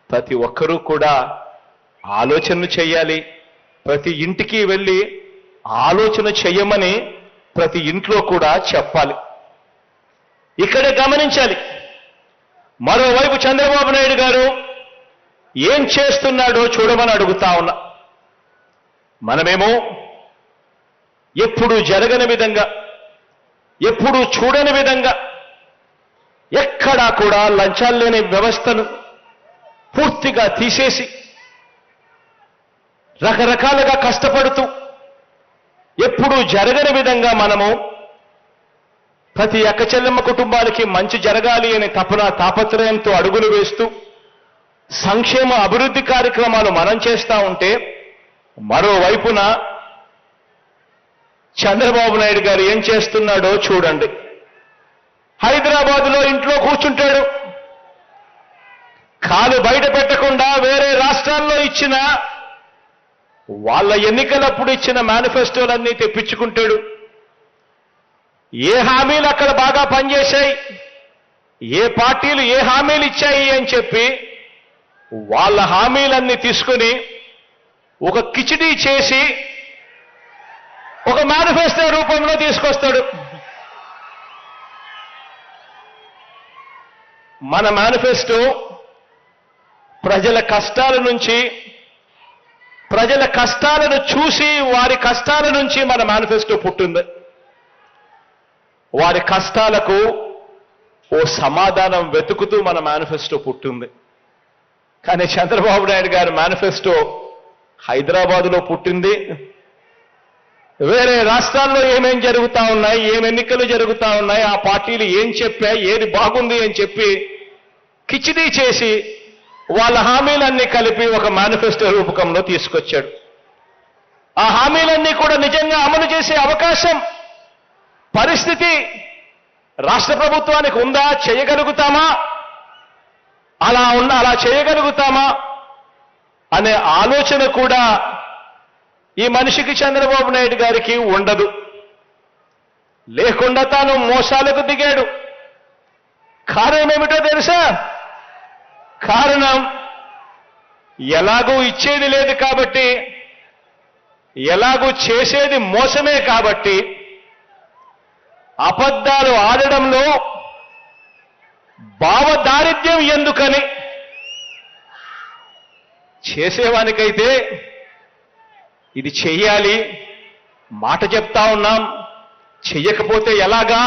ప్రతి ఒక్కరూ కూడా ఆలోచన చేయాలి. ప్రతి ఇంటికి వెళ్ళి ఆలోచన చేయమని ప్రతి ఇంట్లో కూడా చెప్పాలి. ఇక్కడే గమనించాలి. మరోవైపు చంద్రబాబు నాయుడు గారు ఏం చేస్తున్నాడో చూడమని అడుగుతా ఉన్నా. మనమేమో ఎప్పుడు జరగని విధంగా, ఎప్పుడు చూడని విధంగా, ఎక్కడా కూడా లంచాలు లేని వ్యవస్థను పూర్తిగా తీసేసి రకరకాలుగా కష్టపడుతూ ఎప్పుడూ జరగని విధంగా మనము ప్రతి అక్కచెల్లెమ్మ కుటుంబాలకి మంచి జరగాలి అనే తాపత్రయంతో అడుగులు వేస్తూ సంక్షేమ అభివృద్ధి కార్యక్రమాలు మనం చేస్తా ఉంటే, మరోవైపున చంద్రబాబు నాయుడు గారు ఏం చేస్తున్నాడో చూడండి. హైదరాబాదులో ఇంట్లో కూర్చుంటాడు. కాలు బయట పెట్టకుండా వేరే రాష్ట్రాల్లో ఇచ్చిన వాళ్ళ ఎన్నికలప్పుడు ఇచ్చిన మేనిఫెస్టోలన్నీ తెప్పించుకుంటాడు. ఏ హామీలు అక్కడ బాగా పనిచేశాయి, ఏ పార్టీలు ఏ హామీలు ఇచ్చాయి అని చెప్పి వాళ్ళ హామీలన్నీ తీసుకుని ఒక కిచిడీ చేసి ఒక మేనిఫెస్టో రూపంలో తీసుకొస్తాడు. మన మేనిఫెస్టో ప్రజల కష్టాల నుంచి, ప్రజల కష్టాలను చూసి వారి కష్టాల నుంచి మన మేనిఫెస్టో పుట్టింది. వారి కష్టాలకు ఓ సమాధానం వెతుకుతూ మన మేనిఫెస్టో పుట్టింది. కానీ చంద్రబాబు నాయుడు గారి మేనిఫెస్టో హైదరాబాదులో పుట్టింది. వేరే రాష్ట్రాల్లో ఏమేం జరుగుతా ఉన్నాయి, ఏం ఎన్నికలు జరుగుతా ఉన్నాయి, ఆ పార్టీలు ఏం చెప్పాయి, ఏది బాగుంది అని చెప్పి కిచిడీ చేసి వాళ్ళ హామీలన్నీ కలిపి ఒక మేనిఫెస్టో రూపకంలో తీసుకొచ్చాడు. ఆ హామీలన్నీ కూడా నిజంగా అమలు చేసే అవకాశం, పరిస్థితి రాష్ట్ర ప్రభుత్వానికి ఉందా? చేయగలుగుతామా? అలా చేయగలుగుతామా అనే ఆలోచన కూడా ఈ మనిషికి, చంద్రబాబు నాయుడు గారికి ఉండదు. లేకుండా తాను మోసాలకు దిగాడు. కారణం ఏమిటో తెలుసా? కారణం ఎలాగూ ఇచ్చేది లేదు కాబట్టి, ఎలాగూ చేసేది మోసమే కాబట్టి, అబద్ధాలు ఆడడంలో భావదారిద్ర్యం ఎందుకని, చేసేవానికైతే ఇది చెయ్యాలి, మాట చెప్తా ఉన్నాం, చెయ్యకపోతే ఎలాగా,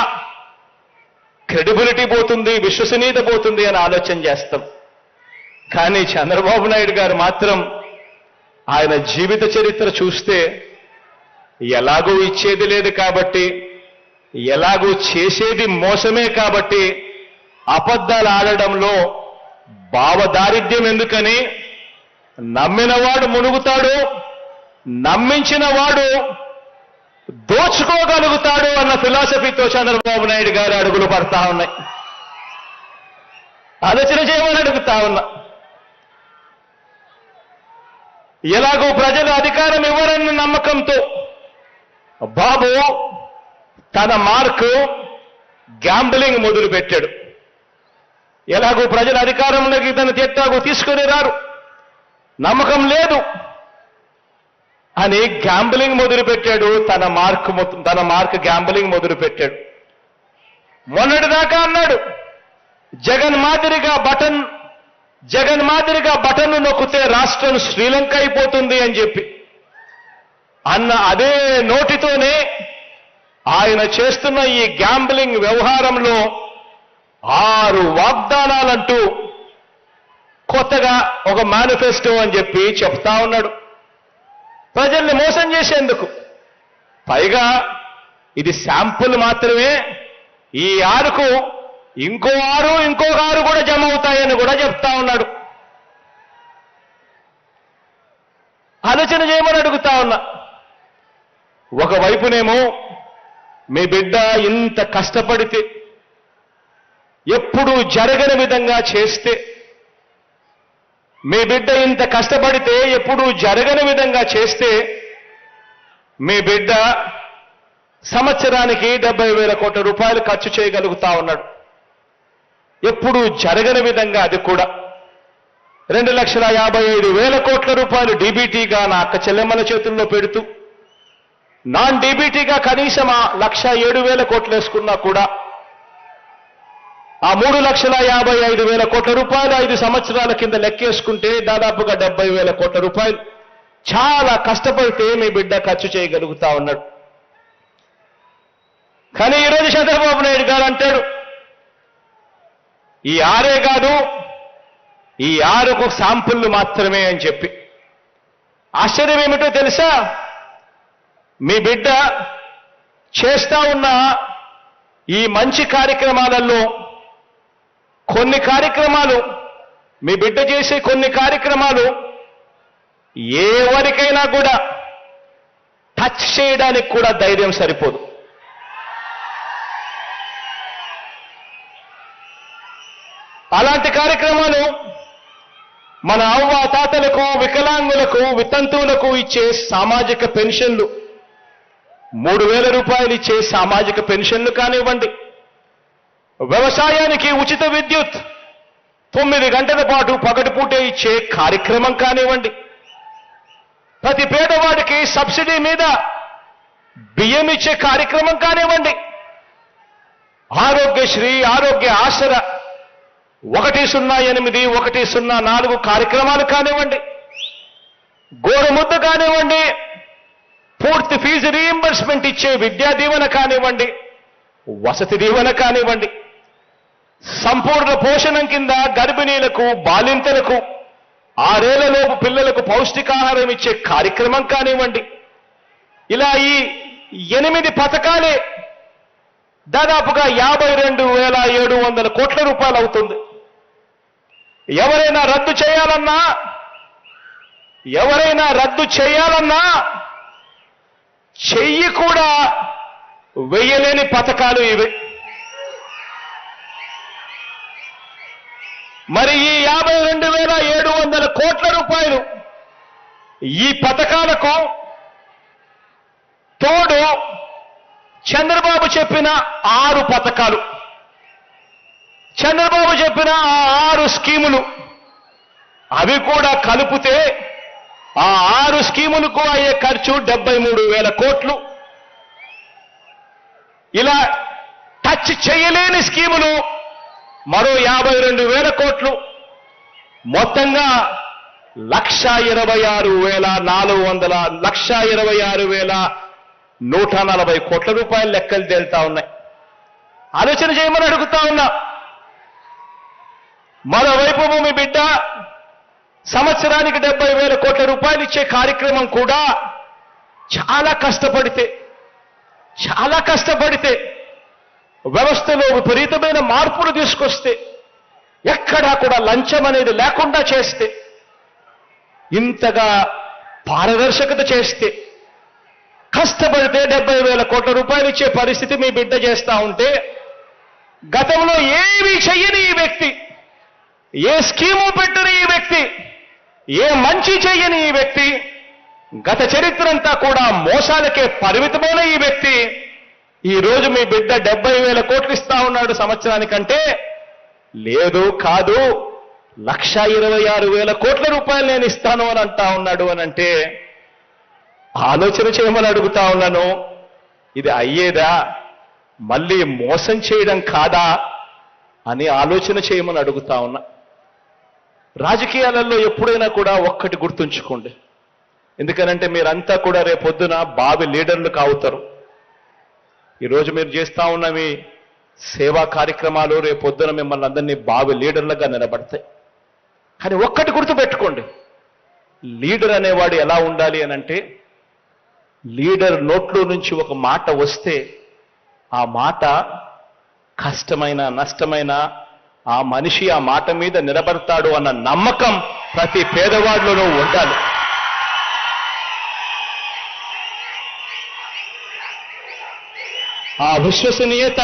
క్రెడిబిలిటీ పోతుంది, విశ్వసనీయత పోతుంది అని ఆలోచన చేస్తాం. కానీ చంద్రబాబు నాయుడు గారు మాత్రం ఆయన జీవిత చరిత్ర చూస్తే ఎలాగూ ఇచ్చేది లేదు కాబట్టి, ఎలాగూ చేసేది మోసమే కాబట్టి, అబద్ధాలు ఆడడంలో భావదారిద్ర్యం ఎందుకని, నమ్మినవాడు మునుగుతాడు, నమ్మించిన వాడు దోచుకోగలుగుతాడు అన్న ఫిలాసఫీతో చంద్రబాబు నాయుడు గారు అడుగులు పడతా ఉన్నాయి. ఆలోచన చేయమని అడుగుతా ఉన్నా. ఎలాగో ప్రజలు అధికారం ఇవ్వరన్న నమ్మకంతో బాబు తన మార్కు గ్యాంబ్లింగ్ మొదలు పెట్టాడు. ఎలాగో ప్రజల అధికారంలోకి తన ఎట్టాగో తీసుకుని రారు, నమ్మకం లేదు అని గ్యాంబ్లింగ్ మొదలుపెట్టాడు. తన మార్క్ గ్యాంబ్లింగ్ మొదలుపెట్టాడు. మొన్నటిదాకా అన్నాడు జగన్ మాదిరిగా బటన్ జగన్ మాదిరిగా బటన్ను నొక్కితే రాష్ట్రం శ్రీలంక అయిపోతుంది అని చెప్పి అన్న అదే నోటితోనే ఆయన చేస్తున్న ఈ గ్యాంబ్లింగ్ వ్యవహారంలో 6 వాగ్దానాలంటూ కొత్తగా ఒక మేనిఫెస్టో అని చెప్పి చెప్తా ఉన్నాడు ప్రజల్ని మోసం చేసేందుకు. పైగా ఇది శాంపుల్ మాత్రమే, ఈ 6కు ఇంకో 6 కూడా జమ అవుతాయని కూడా చెప్తా ఉన్నాడు. ఆలోచన చేయమని అడుగుతా ఉన్నా. ఒకవైపునేమో మీ బిడ్డ ఇంత కష్టపడితే, ఎప్పుడూ జరగని విధంగా చేస్తే, మీ బిడ్డ ఇంత కష్టపడితే ఎప్పుడూ జరగని విధంగా చేస్తే మీ బిడ్డ సంవత్సరానికి 70,000 కోట్ల రూపాయలు ఖర్చు చేయగలుగుతా ఉన్నాడు. ఎప్పుడూ జరగని విధంగా అది కూడా 2,55,000 కోట్ల రూపాయలు డీబీటీగా నా అక్క చెల్లెమ్మల చేతుల్లో పెడుతూ, నాన్ డీబీటీగా కనీసం 1,07,000 కోట్లు వేసుకున్నా కూడా ఆ 3,55,000 కోట్ల రూపాయలు 5 సంవత్సరాల కింద లెక్కేసుకుంటే దాదాపుగా 70,000 కోట్ల రూపాయలు చాలా కష్టపడితే మీ బిడ్డ ఖర్చు చేయగలుగుతా ఉన్నాడు. కానీ ఈరోజు చంద్రబాబు నాయుడు గారు అంటాడు ఈ 6 కాదు, ఈ 6కు శాంపుల్లు మాత్రమే అని చెప్పి. ఆశ్చర్యం ఏమిటో తెలుసా? మీ బిడ్డ చేస్తా ఉన్న ఈ మంచి కార్యక్రమాలలో కొన్ని కార్యక్రమాలు, మీ బిడ్డ చేసే కొన్ని కార్యక్రమాలు ఎవరికైనా కూడా టచ్ చేయడానికి కూడా ధైర్యం సరిపోదు. అలాంటి కార్యక్రమాలు మన అవ్వ తాతలకు, వికలాంగులకు, వితంతువులకు ఇచ్చే సామాజిక పెన్షన్లు, 3,000 రూపాయలు ఇచ్చే సామాజిక పెన్షన్లు కానివ్వండి, వ్యవసాయానికి ఉచిత విద్యుత్ 9 గంటల పాటు పగటిపూటే ఇచ్చే కార్యక్రమం కానివ్వండి, ప్రతి పేదవాడికి సబ్సిడీ మీద బియ్యం ఇచ్చే కార్యక్రమం కానివ్వండి, ఆరోగ్యశ్రీ, ఆరోగ్య ఆసరా 108, 104 కార్యక్రమాలు కానివ్వండి, గోరుముద్ద కానివ్వండి, పూర్తి ఫీజు రీయింబర్స్మెంట్ ఇచ్చే విద్యా దీవెన కానివ్వండి, వసతి దీవెన కానివ్వండి, సంపూర్ణ పోషణం కింద గర్భిణీలకు, బాలింతలకు, 6 ఏళ్లలోపు పిల్లలకు పౌష్టికాహారం ఇచ్చే కార్యక్రమం కానివ్వండి, ఇలా ఈ 8 పథకాలే దాదాపుగా 52,700 కోట్ల రూపాయలు అవుతుంది. ఎవరైనా రద్దు చేయాలన్నా చెయ్యి కూడా వెయ్యలేని పథకాలు ఇవి. మరి ఈ 52,700 కోట్ల రూపాయలు ఈ పథకాలకు తోడు చంద్రబాబు చెప్పిన 6 పథకాలు, చంద్రబాబు చెప్పిన 6 స్కీములు, అవి కూడా కలిపితే ఆ 6 స్కీములకు అయ్యే ఖర్చు 73,000 కోట్లు. ఇలా టచ్ చేయలేని స్కీములు మరో 52,000 కోట్లు, మొత్తంగా 1,26,140 కోట్ల రూపాయల లెక్కలు తేలుతా ఉన్నాయి. ఆలోచన చేయమని అడుగుతా ఉన్నా. మరోవైపు మీ బిడ్డ సంవత్సరానికి 70,000 కోట్ల రూపాయలు ఇచ్చే కార్యక్రమం కూడా చాలా కష్టపడితే వ్యవస్థలో విపరీతమైన మార్పులు తీసుకొస్తే, ఎక్కడా కూడా లంచం అనేది లేకుండా చేస్తే, ఇంతగా పారదర్శకత చేస్తే, కష్టపడితే 70,000 కోట్ల రూపాయలు ఇచ్చే పరిస్థితి మీ బిడ్డ చేస్తా ఉంటే, గతంలో ఏమీ చెయ్యని ఈ వ్యక్తి, ఏ స్కీము పెట్టని ఈ వ్యక్తి, ఏ మంచి చెయ్యని ఈ వ్యక్తి, గత చరిత్రంతా కూడా మోసాలకే పరిమితమైన ఈ వ్యక్తి ఈ రోజు మీ బిడ్డ 70,000 కోట్లు ఇస్తా ఉన్నాడు సంవత్సరానికంటే, లేదు కాదు 1,26,000 కోట్ల రూపాయలు నేను ఇస్తాను అని అంటా ఉన్నాడు అని అంటే, ఆలోచన చేయమని అడుగుతా ఉన్నాను. ఇది అయ్యేదా? మళ్ళీ మోసం చేయడం కాదా అని ఆలోచన చేయమని అడుగుతా ఉన్నా. రాజకీయాలలో ఎప్పుడైనా కూడా ఒక్కటి గుర్తుంచుకోండి. ఎందుకనంటే మీరంతా కూడా రేపొద్దున భావి లీడర్లు కావుతారు. ఈరోజు మీరు చేస్తా ఉన్న మీ సేవా కార్యక్రమాలు రేపొద్దున మిమ్మల్ని అందరినీ భావి లీడర్లుగా నిలబడతాయి. కానీ ఒక్కటి గుర్తుపెట్టుకోండి, లీడర్ అనేవాడు ఎలా ఉండాలి అనంటే, లీడర్ నోట్లో నుంచి ఒక మాట వస్తే ఆ మాట కష్టమైన నష్టమైన ఆ మనిషి ఆ మాట మీద నిలబడతాడు అన్న నమ్మకం ప్రతి పేదవాడిలోనూ ఉండాలి. ఆ విశ్వసనీయత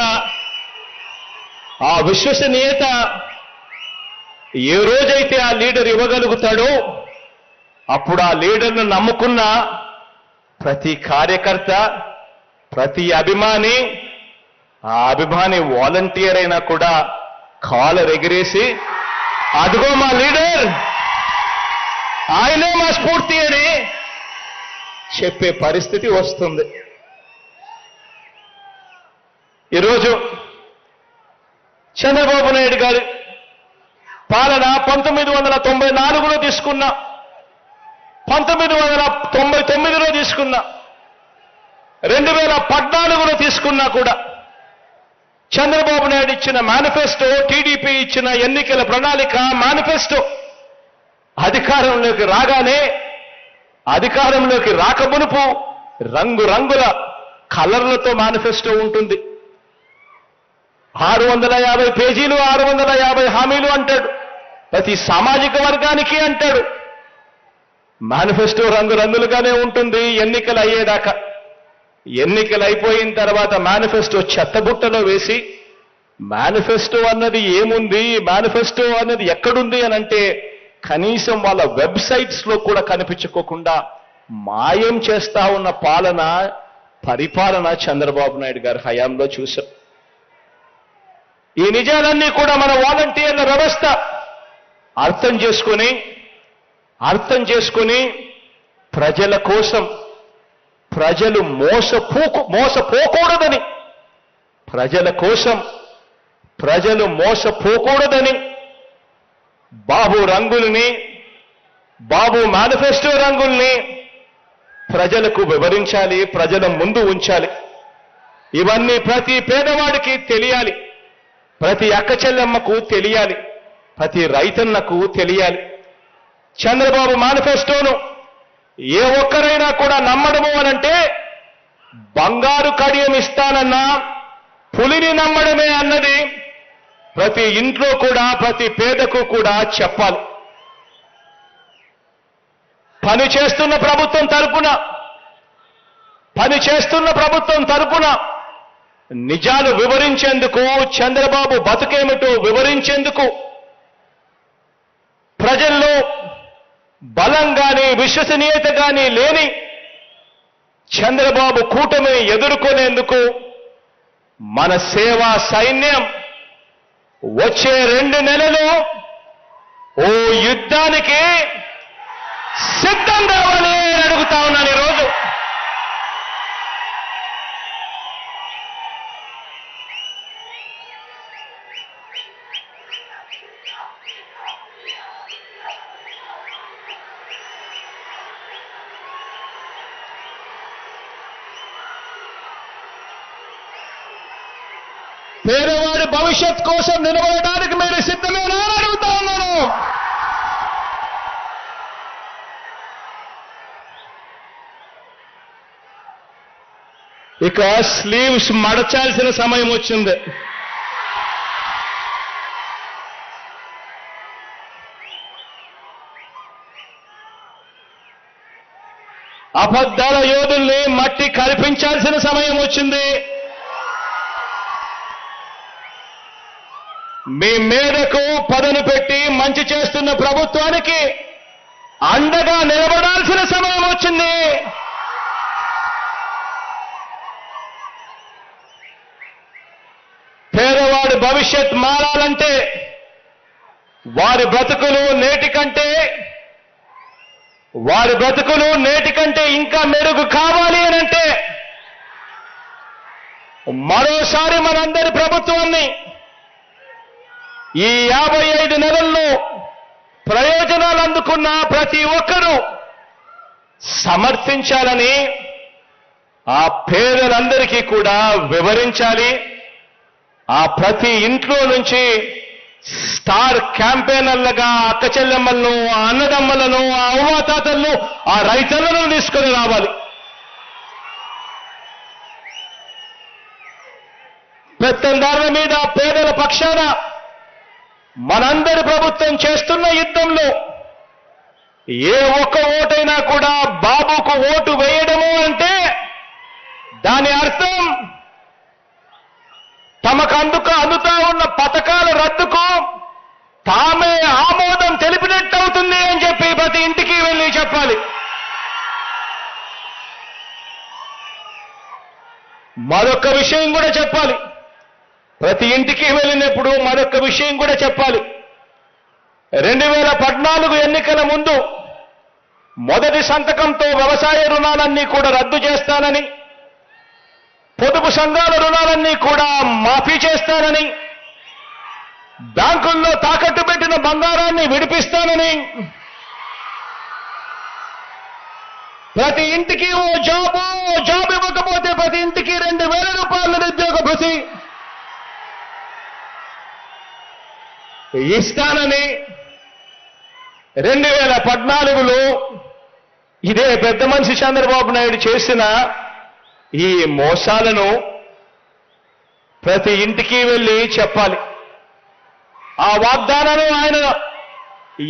ఏ రోజైతే ఆ లీడర్ ఇవ్వగలుగుతాడో అప్పుడు ఆ లీడర్ను నమ్ముకున్న ప్రతి కార్యకర్త, ప్రతి అభిమాని, ఆ అభిమాని వాలంటీర్ అయినా కూడా కాలర్ ఎగిరేసి అదిగో మా లీడర్, ఆయనే మా స్ఫూర్తి అని చెప్పే పరిస్థితి వస్తుంది. ఈరోజు చంద్రబాబు నాయుడు గారి పాలన 1994లో తీసుకున్నా, 1999లో తీసుకున్నా, 2014లో తీసుకున్నా కూడా చంద్రబాబు నాయుడు ఇచ్చిన మేనిఫెస్టో, టీడీపీ ఇచ్చిన ఎన్నికల ప్రణాళిక మేనిఫెస్టో అధికారంలోకి రాకమునుపు రంగురంగుల కలర్లతో మేనిఫెస్టో ఉంటుంది. 650 పేజీలు, 650 హామీలు అంటాడు. ప్రతి సామాజిక వర్గానికి అంటాడు. మేనిఫెస్టో రంగురంగులుగానే ఉంటుంది ఎన్నికలు అయ్యేదాకా. ఎన్నికలు అయిపోయిన తర్వాత మేనిఫెస్టో చెత్తబుట్టలో వేసి, మేనిఫెస్టో అన్నది ఏముంది, మేనిఫెస్టో అన్నది ఎక్కడుంది అని అంటే కనీసం వాళ్ళ వెబ్సైట్స్లో కూడా కనిపించుకోకుండా మాయం చేస్తా ఉన్న పరిపాలన చంద్రబాబు నాయుడు గారి హయాంలో చూశాం. ఈ నిజాలన్నీ కూడా మన వాలంటీర్ల వ్యవస్థ అర్థం చేసుకొని ప్రజల కోసం, ప్రజలు మోసపోకూడదని, ప్రజల కోసం ప్రజలు మోసపోకూడదని బాబు మేనిఫెస్టో రంగుల్ని ప్రజలకు వివరించాలి, ప్రజల ముందు ఉంచాలి. ఇవన్నీ ప్రతి పేదవాడికి తెలియాలి, ప్రతి అక్క చెల్లెమ్మకు తెలియాలి, ప్రతి రైతన్నకు తెలియాలి. చంద్రబాబు మేనిఫెస్టోను ఏ ఒక్కరైనా కూడా నమ్మడము అనంటే బంగారు కడియం ఇస్తానన్నా పులిని నమ్మడమే అన్నది ప్రతి ఇంట్లో కూడా, ప్రతి పేదకు కూడా చెప్పాలి. పనిచేస్తున్న ప్రభుత్వం తరపున నిజాలు వివరించేందుకు, చంద్రబాబు బతుకేమిటో వివరించేందుకు, ప్రజల్లో బలం గాని విశ్వసనీయత గాని లేని చంద్రబాబు కూటమిని ఎదుర్కొనేందుకు మన సేవా సైన్యం వచ్చే 2 నెలలు ఓ యుద్ధానికి సిద్ధం కావాలి అని అడుగుతా ఉన్నాను ఈరోజు. పేదవాడి భవిష్యత్ కోసం నిలబడడానికి మీరు సిద్ధమేనా అని అడుగుతా ఉన్నాను. ఇక స్లీవ్స్ మడచాల్సిన సమయం వచ్చింది. అబద్ధాల యోధుల్ని మట్టి కరిపించాల్సిన సమయం వచ్చింది. మీ మేరకు పదను పెట్టి మంచి చేస్తున్న ప్రభుత్వానికి అండగా నిలబడాల్సిన సమయం వచ్చింది. పేదవాడి భవిష్యత్ మారాలంటే, వారి బ్రతుకులు నేటి కంటే ఇంకా మెరుగు కావాలి అనంటే మరోసారి మనందరి ప్రభుత్వాన్ని ఈ 55 నెలల్లో ప్రయోజనాలు అందుకున్న ప్రతి ఒక్కరూ సమర్థించాలని, ఆ పేదలందరికీ కూడా వివరించాలి. ఆ ప్రతి ఇంట్లో నుంచి స్టార్ క్యాంపెయినర్లుగా అక్క చెల్లెమ్మలను, ఆ అన్నదమ్మలను, ఆ అవ్వాతాతలను, ఆ రైతులను తీసుకొని రావాలి. పెత్తందారుల మీద పేదల పక్షాన మనందరి ప్రభుత్వం చేస్తున్న యుద్ధంలో ఏ ఒక్క ఓటైనా కూడా బాబుకు ఓటు వేయడము అంటే దాని అర్థం తమకు అందుతా ఉన్న పథకాల రద్దుకు తామే ఆమోదం తెలిపినట్టు అవుతుంది అని చెప్పి ప్రతి ఇంటికి వెళ్ళి చెప్పాలి. మరొక విషయం కూడా చెప్పాలి. ప్రతి ఇంటికి వెళ్ళినప్పుడు మరొక విషయం కూడా చెప్పాలి. 2014 ఎన్నికల ముందు మొదటి సంతకంతో వ్యవసాయ రుణాలన్నీ కూడా రద్దు చేస్తానని, పొదుపు సంఘాల రుణాలన్నీ కూడా మాఫీ చేస్తానని, బ్యాంకుల్లో తాకట్టు పెట్టిన బంగారాన్ని విడిపిస్తానని, ప్రతి ఇంటికి ఓ జాబ్ ఇవ్వకపోతే ప్రతి ఇంటికి 2,000 రూపాయల నిరుద్యోగ భృతి ఇస్తానని 2014లో ఇదే పెద్ద మనిషి చంద్రబాబు నాయుడు చేసిన ఈ మోసాలను ప్రతి ఇంటికి వెళ్ళి చెప్పాలి. ఆ వాగ్దానాన్ని ఆయన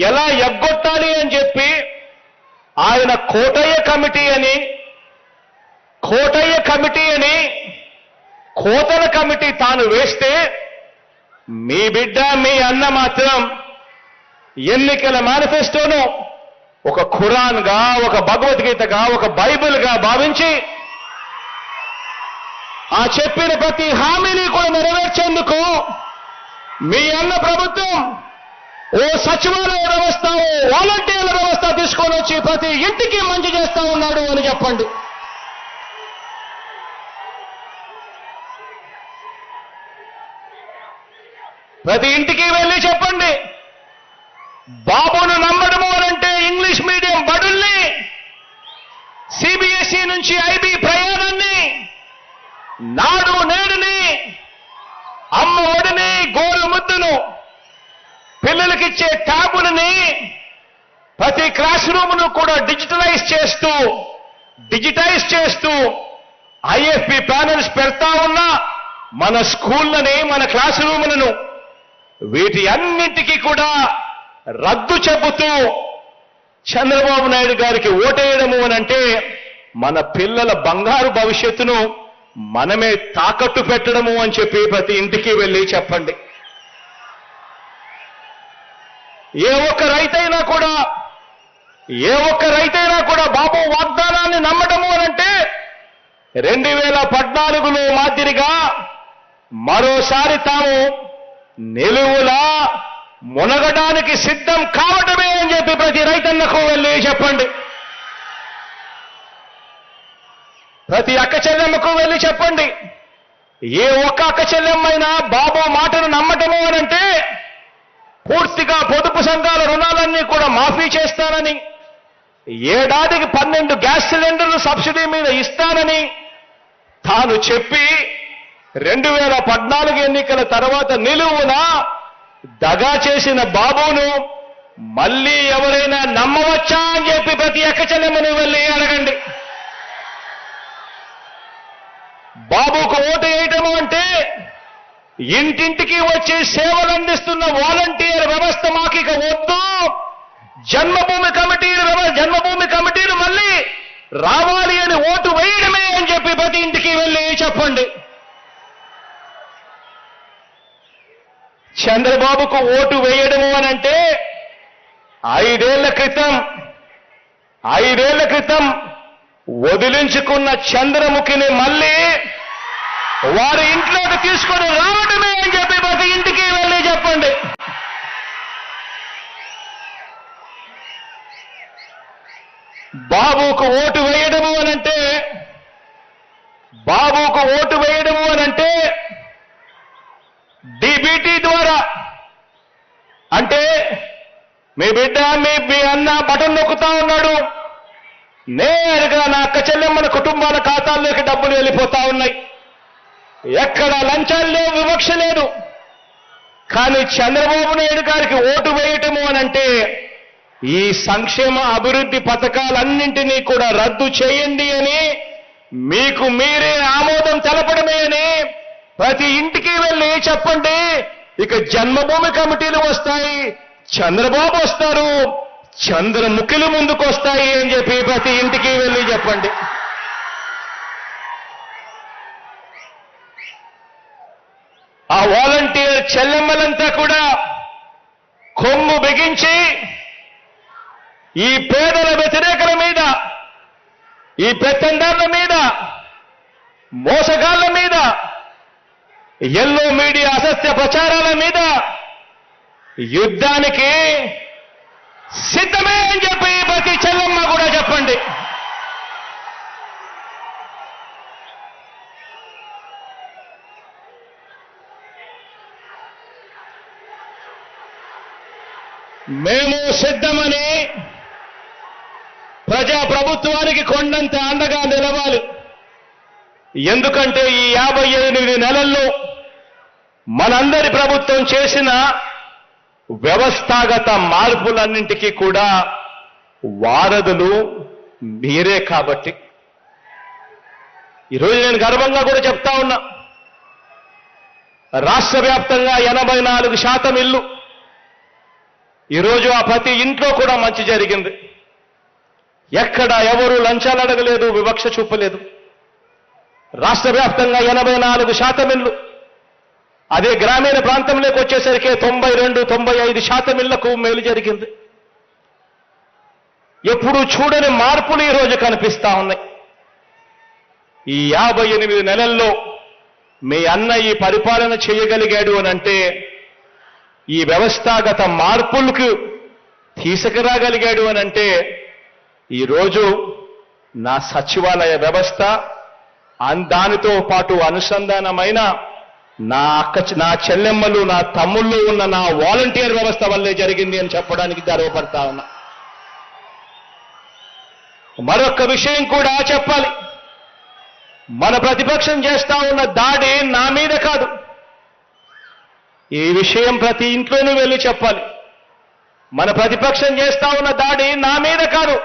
ఎలా ఎగ్గొట్టాలి అని చెప్పి ఆయన కోటయ్య కమిటీ అని కోతల కమిటీ తాను వేస్తే మీ బిడ్డ మీ అన్న మాత్రం ఎన్నికల మేనిఫెస్టోను ఒక ఖురాన్గా, ఒక భగవద్గీతగా, ఒక బైబిల్గా భావించి ఆ చెప్పిన ప్రతి హామీని కూడా నెరవేర్చేందుకు మీ అన్న ప్రభుత్వం ఓ సచివాలయ వ్యవస్థ, ఓ వాలంటీర్ల వ్యవస్థ తీసుకొని వచ్చి ప్రతి ఇంటికి మంచి చేస్తా ఉన్నాడు అని చెప్పండి. ప్రతి ఇంటికి వెళ్ళి చెప్పండి. బాబును నమ్మడము అనంటే ఇంగ్లీష్ మీడియం బడుల్ని, సిబిఎస్ఈ నుంచి ఐబీ ప్రయాణాన్ని, నాడు నేడుని, అమ్మ ఒడిని, గోరు ముద్దును, పిల్లలకిచ్చే ట్యాబులని, ప్రతి క్లాస్ రూమ్ను కూడా డిజిటైజ్ చేస్తూ ఐఎఫ్పి ప్యానెల్స్ పెడతా ఉన్నా మన స్కూళ్ళని, మన క్లాస్ రూములను వీటి అన్నింటికీ కూడా రద్దు చెబుతూ చంద్రబాబు నాయుడు గారికి ఓటేయడము అనంటే మన పిల్లల బంగారు భవిష్యత్తును మనమే తాకట్టు పెట్టడము అని చెప్పి ప్రతి ఇంటికి వెళ్ళి చెప్పండి. ఏ ఒక్క రైతైనా కూడా బాబు వాగ్దానాన్ని నమ్మడము అనంటే 2014లో మాదిరిగా మరోసారి తాము నిలువులా మునగడానికి సిద్ధం కావటమే అని చెప్పి ప్రతి రైతన్నకు వెళ్ళి చెప్పండి. ప్రతి అక్క చెల్లెమ్మకు వెళ్ళి చెప్పండి. ఏ ఒక్క అక్క చెల్లెమ్మైనా బాబు మాటను నమ్మటము అనంటే పూర్తిగా పొదుపు సంఘాల రుణాలన్నీ కూడా మాఫీ చేస్తానని, ఏడాదికి 12 గ్యాస్ సిలిండర్లు సబ్సిడీ మీద ఇస్తానని తాను చెప్పి 2014 ఎన్నికల తర్వాత నిలువున దగా చేసిన బాబును మళ్ళీ ఎవరైనా నమ్మవచ్చా అని చెప్పి ప్రతి అక్క చెల్లెమ్మని వెళ్ళి అడగండి. బాబుకు ఓటు వేయటము అంటే ఇంటింటికి వచ్చి సేవలు అందిస్తున్న వాలంటీర్ వ్యవస్థ మాకు ఇక వద్దు, జన్మభూమి కమిటీలు మళ్ళీ రావాలి అని ఓటు వేయడమే అని చెప్పి ప్రతి ఇంటికి వెళ్ళి చెప్పండి. చంద్రబాబుకు ఓటు వేయడము అనంటే 5 ఏళ్ల క్రితం వదిలించుకున్న చంద్రముఖిని మళ్ళీ వారి ఇంట్లోకి తీసుకొని రావడమే అని చెప్పి ప్రతి ఇంటికి వెళ్ళి చెప్పండి. బాబుకు ఓటు వేయడము అనంటే డిబిటీ ద్వారా, అంటే మీ బిడ్డ మీ అన్న బటన్ నొక్కుతా ఉన్నాడు, నేరుగా నా అక్క చెల్లెమ్మల కుటుంబాల ఖాతాల్లోకి డబ్బులు వెళ్ళిపోతా ఉన్నాయి. ఎక్కడ లంచాలు లేవు, వివక్ష లేదు. కానీ చంద్రబాబు నాయుడు గారికి ఓటు వేయటము అనంటే ఈ సంక్షేమ అభివృద్ధి పథకాలన్నింటినీ కూడా రద్దు చేయండి అని, మీకు మీరే ఆమోదం తెలపడమే అని ప్రతి ఇంటికి వెళ్ళి చెప్పండి. ఇక జన్మభూమి కమిటీలు వస్తాయి, చంద్రబాబు వస్తారు, చంద్రముఖులు ముందుకు వస్తాయి అని చెప్పి ప్రతి ఇంటికి వెళ్ళి చెప్పండి. ఆ వాలంటీర్ చెల్లెమ్మలంతా కూడా కొమ్ము బిగించి ఈ పేదల వ్యతిరేకల మీద, ఈ పెత్తందారుల మీద, మోసగాళ్ల మీద, ఎల్లో మీడియా అసత్య ప్రచారాల మీద యుద్ధానికి సిద్ధమే అని చెప్పి ప్రతి చెల్లెమ్మ కూడా చెప్పండి. మేము సిద్ధమని ప్రజాప్రభుత్వానికి కొండంత అండగా నిలవాలి. ఎందుకంటే ఈ 58 నెలల్లో మనందరి ప్రభుత్వం చేసిన వ్యవస్థాగత మార్పులన్నింటికీ కూడా వారధులు మీరే. కాబట్టి ఈరోజు నేను గర్వంగా కూడా చెప్తా ఉన్నా, రాష్ట్ర వ్యాప్తంగా 84% ఇల్లు, ఈరోజు ఆ ప్రతి ఇంట్లో కూడా మంచి జరిగింది. ఎక్కడ ఎవరు లంచాలు అడగలేదు, వివక్ష చూపలేదు. రాష్ట్ర వ్యాప్తంగా 84% ఇల్లు. అదే గ్రామీణ ప్రాంతంలోకి వచ్చేసరికి 92-95% ఇళ్లకు మేలు జరిగింది. ఎప్పుడు చూడని మార్పులు ఈరోజు కనిపిస్తా ఉన్నాయి. ఈ 58 నెలల్లో మీ అన్న ఈ పరిపాలన చేయగలిగాడు అనంటే ఈ వ్యవస్థాగత మార్పులకు తీసుకురాగలిగాడు అనంటే ఈరోజు నా సచివాలయ వ్యవస్థ దానితో పాటు అనుసంధానమైన నా చెల్లెమ్మలు, నా తమ్ముళ్ళు ఉన్న నా వాలంటీర్ వ్యవస్థ వల్లే జరిగింది అని చెప్పడానికి గర్వపడతా ఉన్నా. మరొక విషయం కూడా చెప్పాలి. మన ప్రతిపక్షం చేస్తా ఉన్న దాడి నా మీద కాదు. ఈ విషయం ప్రతి ఇంట్లోనూ వెళ్ళి చెప్పాలి. మన ప్రతిపక్షం చేస్తా ఉన్న దాడి నా మీద కాదు.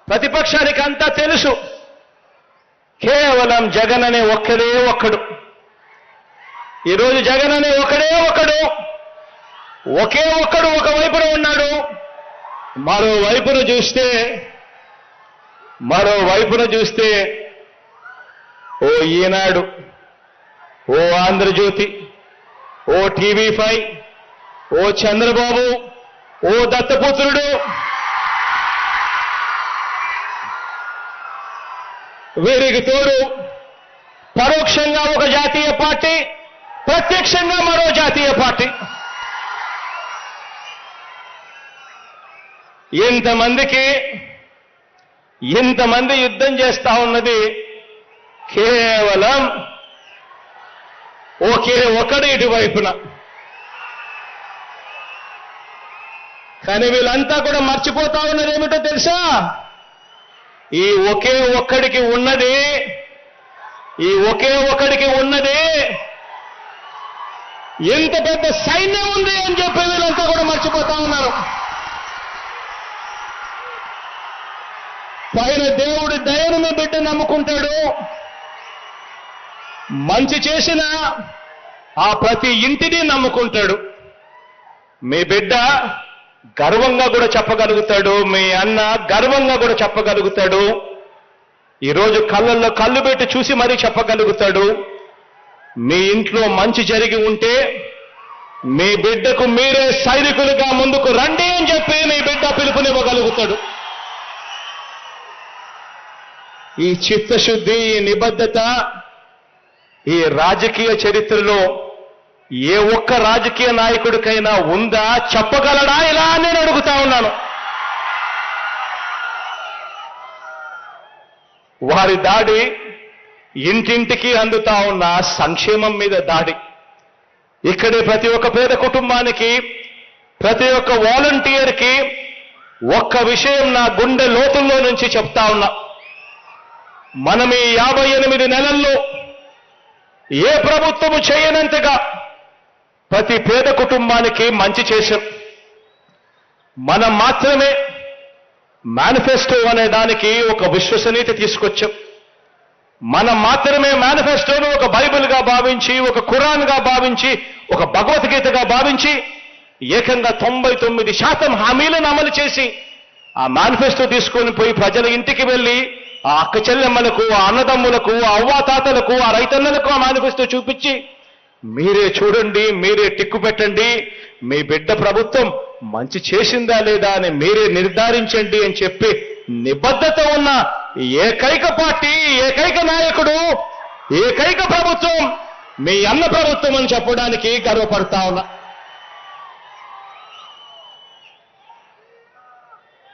ప్రతిపక్షానికి అంతా తెలుసు. కేవలం జగన్ అనే ఒక్కడే ఒక్కడు. ఈరోజు జగన్ అనే ఒకే ఒక్కడు ఒకవైపున ఉన్నాడు. మరోవైపున చూస్తే ఓ ఈనాడు, ఓ ఆంధ్రజ్యోతి, ఓ టీవీ5, ఓ చంద్రబాబు, ఓ దత్తపుత్రుడు, వీరికి తోడు పరోక్షంగా ఒక జాతీయ పార్టీ, ప్రత్యక్షంగా మరో జాతీయ పార్టీ. ఇంతమంది యుద్ధం చేస్తా ఉన్నది కేవలం ఒకే ఒకడు ఇటువైపున. కానీ వీళ్ళంతా కూడా మర్చిపోతా ఉన్నది ఏమిటో తెలుసా? ఈ ఒకే ఒక్కడికి ఉన్నది ఎంత పెద్ద సైన్యం ఉంది అని చెప్పి వీళ్ళంతా కూడా మర్చిపోతా ఉన్నారు. పైన దేవుడి దయను మీ బిడ్డ నమ్ముకుంటాడు. మంచి చేసిన ఆ ప్రతి ఇంటిని నమ్ముకుంటాడు. మీ బిడ్డ గర్వంగా కూడా చెప్పగలుగుతాడు, మీ అన్న గర్వంగా కూడా చెప్పగలుగుతాడు. ఈరోజు కళ్ళల్లో కళ్ళు పెట్టి చూసి మరీ చెప్పగలుగుతాడు. మీ ఇంట్లో మంచి జరిగి ఉంటే మీ బిడ్డకు మీరే సైనికులుగా ముందుకు రండి అని చెప్పి మీ బిడ్డ పిలుపునివ్వగలుగుతాడు. ఈ చిత్తశుద్ధి, ఈ నిబద్ధత ఈ రాజకీయ చరిత్రలో ఏ ఒక్క రాజకీయ నాయకుడికైనా ఉందా? చెప్పగలడా? ఇలా నేను అడుగుతా ఉన్నాను. వారి దాడి ఇంటింటికి అందుతా ఉన్న సంక్షేమం మీద దాడి. ఇక్కడే ప్రతి ఒక్క పేద కుటుంబానికి ప్రతి ఒక్క వాలంటీర్కి ఒక్క విషయం నా గుండె లోతుల్లో నుంచి చెప్తా ఉన్నా. మనం ఈ 58 నెలల్లో ఏ ప్రభుత్వము చేయనంతగా ప్రతి పేద కుటుంబానికి మంచి చేశాం. మనం మాత్రమే మేనిఫెస్టో అనే దానికి ఒక విశ్వసనీయత తీసుకొచ్చాం. మనం మాత్రమే మేనిఫెస్టోను ఒక బైబిల్గా భావించి, ఒక ఖురాన్గా భావించి, ఒక భగవద్గీతగా భావించి ఏకంగా 99% హామీలను అమలు చేసి ఆ మేనిఫెస్టో తీసుకొని పోయి ప్రజల ఇంటికి వెళ్ళి ఆ అక్క చెల్లెమ్మలకు, ఆ అన్నదమ్ములకు, ఆ అవ్వాతాతలకు, ఆ రైతన్నలకు ఆ మేనిఫెస్టో చూపించి మీరే చూడండి, మీరే టిక్కు పెట్టండి, మీ బిడ్డ ప్రభుత్వం మంచి చేసిందా లేదా అని మీరే నిర్ధారించండి అని చెప్పి నిబద్ధత ఉన్న ఏకైక పార్టీ, ఏకైక నాయకుడు, ఏకైక ప్రభుత్వం మీ అన్న ప్రభుత్వం అని చెప్పడానికి గర్వపడతా ఉన్నా.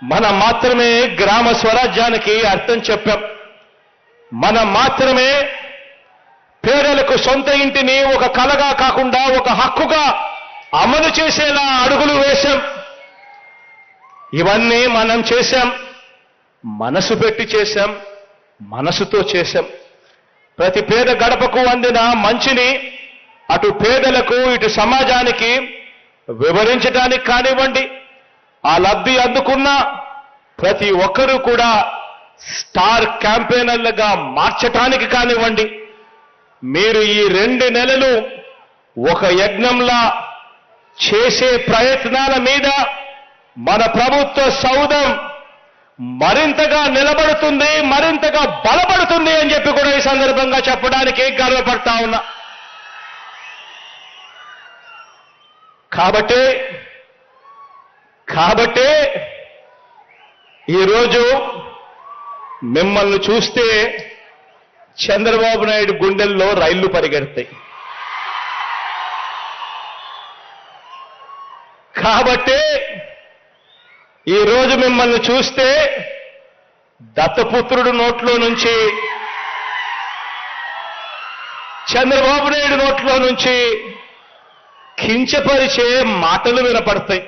మనం మాత్రమే గ్రామ స్వరాజ్యానికి అర్థం చెప్పాం. మనం మాత్రమే పేదలకు సొంత ఇంటిని ఒక కలగా కాకుండా ఒక హక్కుగా అమలు చేసేలా అడుగులు వేశాం. ఇవన్నీ మనం చేశాం, మనసు పెట్టి చేశాం, మనసుతో చేశాం. ప్రతి పేద గడపకు అందిన మంచిని అటు పేదలకు ఇటు సమాజానికి వివరించడానికి కానివ్వండి, ఆ లబ్ధి అందుకున్న ప్రతి ఒక్కరూ కూడా స్టార్ క్యాంపెయినర్లుగా మార్చటానికి కానివ్వండి, మీరు ఈ 2 నెలలు ఒక యజ్ఞంలా చేసే ప్రయత్నాల మీద మన ప్రభుత్వ సౌధం మరింతగా నిలబడుతుంది, మరింతగా బలపడుతుంది అని చెప్పి కూడా ఈ సందర్భంగా చెప్పడానికి గర్వపడతా ఉన్నా. కాబట్టే ఈరోజు మిమ్మల్ని చూస్తే చంద్రబాబు నాయుడు గుండెల్లో రైళ్లు పరిగెడతాయి. కాబట్టే ఈరోజు మిమ్మల్ని చూస్తే దత్తపుత్రుడు నోట్లో నుంచి, చంద్రబాబు నాయుడు నోట్లో నుంచి కించపరిచే మాటలు వినపడతాయి.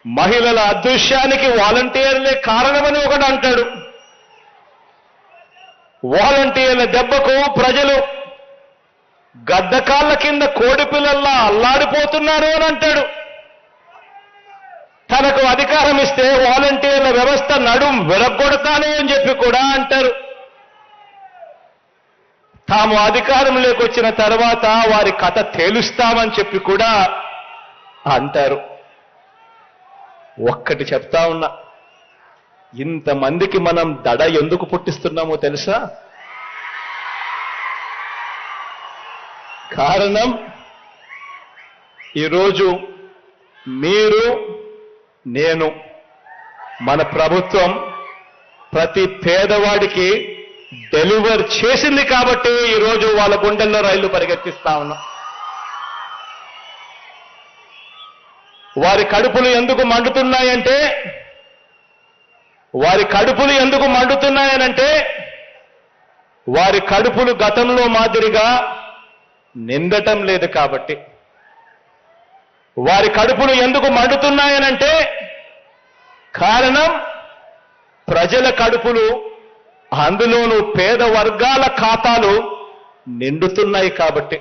మహిళల అదృశ్యానికి వాలంటీర్లే కారణమని ఒకడు అంటాడు. వాలంటీర్ల దెబ్బకు ప్రజలు గద్దకాళ్ళ కింద కోడి పిల్లల్లా అల్లాడిపోతున్నారు అని అంటాడు. తనకు అధికారం ఇస్తే వాలంటీర్ల వ్యవస్థ నడుం విరగొడతాను అని చెప్పి కూడా అంటారు. తాము అధికారంలోకి వచ్చిన తర్వాత వారి కథ తేలుస్తామని చెప్పి కూడా అంటారు. ఒక్కటి చెప్తా ఉన్నా, ఇంతమందికి మనం దడ ఎందుకు పుట్టిస్తున్నామో తెలుసా? కారణం, ఈరోజు మీరు, నేను, మన ప్రభుత్వం ప్రతి పేదవాడికి డెలివర్ చేసింది కాబట్టి ఈరోజు వాళ్ళ గుండెల్లో రైళ్లు పరిగెత్తిస్తా ఉన్నాం. వారి కడుపులు ఎందుకు మండుతున్నాయంటే వారి కడుపులు గతంలో మాదిరిగా నిండటం లేదు కాబట్టి. వారి కడుపులు ఎందుకు మండుతున్నాయనంటే కారణం, ప్రజల కడుపులు, అందులోనూ పేద వర్గాల ఖాతాలు నిండుతున్నాయి కాబట్టి.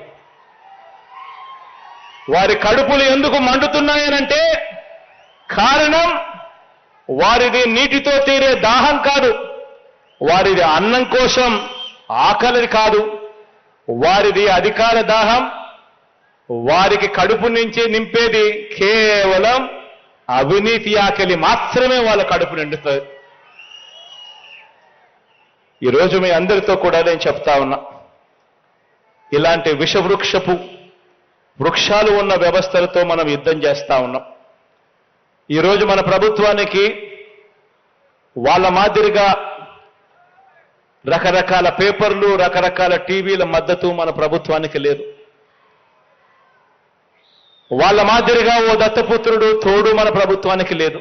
వారి కడుపులు ఎందుకు మండుతున్నాయనంటే కారణం, వారిది నీటితో తీరే దాహం కాదు, వారిది అన్నం కోసం ఆకలి కాదు, వారిది అధికార దాహం. వారికి కడుపు నుంచి నింపేది కేవలం అవినీతి ఆకలి మాత్రమే వాళ్ళ కడుపు నిండుతుంది. ఈరోజు మీ అందరితో కూడా నేను చెప్తా ఉన్నా, ఇలాంటి వృక్షాలు ఉన్న వ్యవస్థలతో మనం యుద్ధం చేస్తా ఉన్నాం. ఈరోజు మన ప్రభుత్వానికి వాళ్ళ మాదిరిగా రకరకాల పేపర్లు, రకరకాల టీవీల మద్దతు మన ప్రభుత్వానికి లేదు. వాళ్ళ మాదిరిగా ఓ దత్తపుత్రుడు తోడు మన ప్రభుత్వానికి లేదు.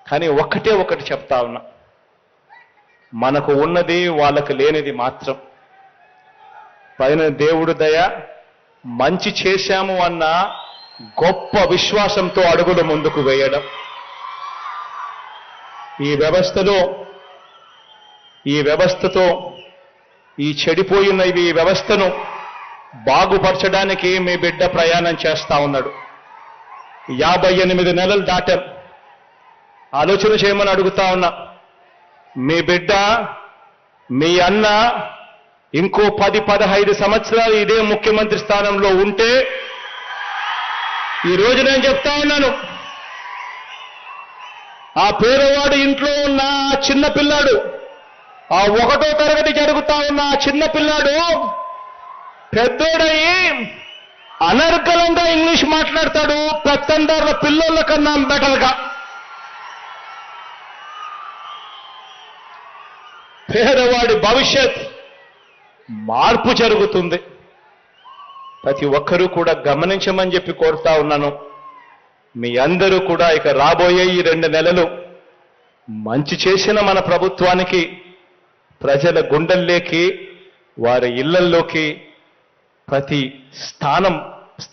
కానీ ఒకటి చెప్తా ఉన్నా, మనకు ఉన్నది వాళ్ళకు లేనిది మాత్రం. పైన దేవుడు దయ, మంచి చేశాము అన్న గొప్ప విశ్వాసంతో అడుగులు ముందుకు వేయడం. ఈ వ్యవస్థతో ఈ చెడిపోయిన ఈ వ్యవస్థను బాగుపరచడానికి మీ బిడ్డ ప్రయాణం చేస్తా ఉన్నాడు. 58 నెలలు దాటాం. ఆలోచన చేయమని అడుగుతా ఉన్నా. మీ బిడ్డ, మీ అన్న ఇంకో 10-15 సంవత్సరాలు ఇదే ముఖ్యమంత్రి స్థానంలో ఉంటే, ఈ రోజు నేను చెప్తా ఉన్నాను, ఆ పేదవాడు ఇంట్లో ఉన్న ఆ చిన్న పిల్లాడు, ఆ 1వ తరగతి జరుగుతా ఉన్న ఆ చిన్న పిల్లాడు పెద్దోడయి అనర్గళంగా ఇంగ్లీష్ మాట్లాడతాడు, పెత్తందారుల పిల్లోళ్ళ కన్నా బెటర్గా. పేదవాడి భవిష్యత్ మార్పు జరుగుతుంది. ప్రతి ఒక్కరూ కూడా గమనించమని చెప్పి కోరుతా ఉన్నాను. మీ అందరూ కూడా ఇక రాబోయే ఈ 2 నెలలు మంచి చేసిన మన ప్రభుత్వానికి ప్రజల గుండెల్లోకి, వారి ఇళ్లల్లోకి ప్రతి స్థానం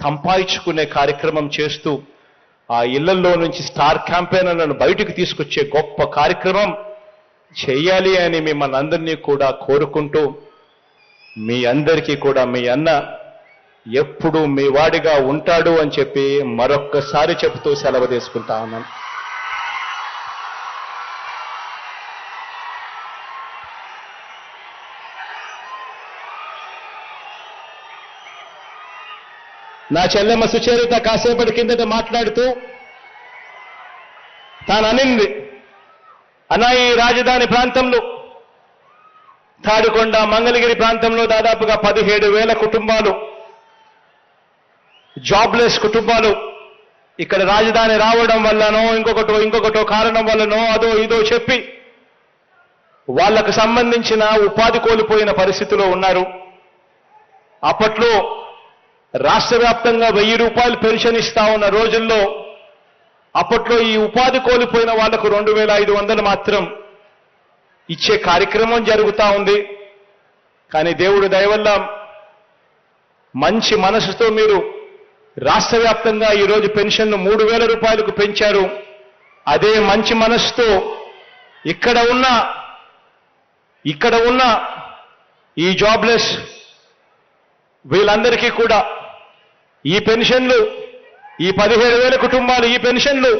సంపాదించుకునే కార్యక్రమం చేస్తూ, ఆ ఇళ్లల్లో నుంచి స్టార్ క్యాంపెయినర్లను బయటకు తీసుకొచ్చే గొప్ప కార్యక్రమం చేయాలి అని మిమ్మల్ని అందరినీ కూడా కోరుకుంటూ, మీ అందరికీ కూడా మీ అన్న ఎప్పుడూ మీ వాడిగా ఉంటాడు అని చెప్పి మరొక్కసారి చెబుతూ సెలవు తీసుకుంటా ఉన్నాను. నా చెల్లెమ్మ సుచరిత కాసేపటి కిందట మాట్లాడుతూ తాను అనింది, అన్నా ఈ రాజధాని ప్రాంతంలో తాడికొండ, మంగళగిరి ప్రాంతంలో దాదాపుగా 17,000 కుటుంబాలు, జాబ్లెస్ కుటుంబాలు ఇక్కడ రాజధాని రావడం వల్లనో ఇంకొకటో కారణం వల్లనో అదో ఇదో చెప్పి వాళ్లకు సంబంధించిన ఉపాధి కోల్పోయిన పరిస్థితిలో ఉన్నారు. అప్పట్లో రాష్ట్ర వ్యాప్తంగా 1000 రూపాయలు పెన్షన్ ఇస్తా ఉన్న రోజుల్లో అప్పట్లో ఈ ఉపాధి కోల్పోయిన వాళ్లకు 2,500 మాత్రం ఇచ్చే కార్యక్రమం జరుగుతూ ఉంది. కానీ దేవుడి దయ వల్ల మంచి మనసుతో మీరు రాష్ట్ర వ్యాప్తంగా ఈరోజు పెన్షన్ను 3,000 రూపాయలకు పెంచారు. అదే మంచి మనసుతో ఇక్కడ ఉన్న ఈ జాబ్లెస్ వీళ్ళందరికీ కూడా ఈ పెన్షన్లు, ఈ 17,000 కుటుంబాలు ఈ పెన్షన్లు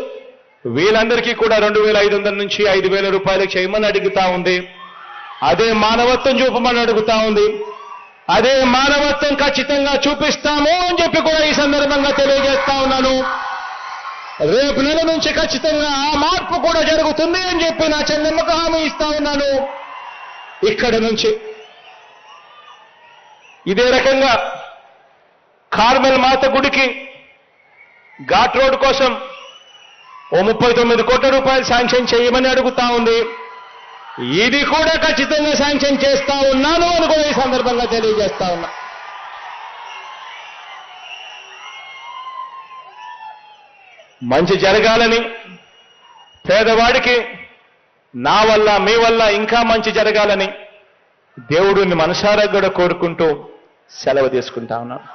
వీళ్ళందరికీ కూడా 2,500 నుంచి 5,000 రూపాయలకు చేయమని అడుగుతా ఉంది. అదే మానవత్వం చూపమని అడుగుతా ఉంది. అదే మానవత్వం ఖచ్చితంగా చూపిస్తాము అని చెప్పి కూడా ఈ సందర్భంగా తెలియజేస్తా ఉన్నాను. రేపు నెల నుంచి ఖచ్చితంగా ఆ మార్పు కూడా జరుగుతుంది అని చెప్పి నా చెల్లెమ్మకు హామీ ఇస్తా ఉన్నాను. ఇక్కడి నుంచి ఇదే రకంగా కార్మెల్ మాత గుడికి ఘాట్ రోడ్ కోసం ఓ 39 కోట్ల రూపాయలు శాంక్షన్ చేయమని అడుగుతా ఉంది. ఇది కూడా ఖచ్చితంగా శాంక్షన్ చేస్తా ఉన్నాను అని కూడా ఈ సందర్భంగా తెలియజేస్తా ఉన్నా. మంచి జరగాలని, పేదవాడికి నా వల్ల మీ వల్ల ఇంకా మంచి జరగాలని దేవుడిని మనసారా కూడా కోరుకుంటూ సెలవు తీసుకుంటా ఉన్నాను.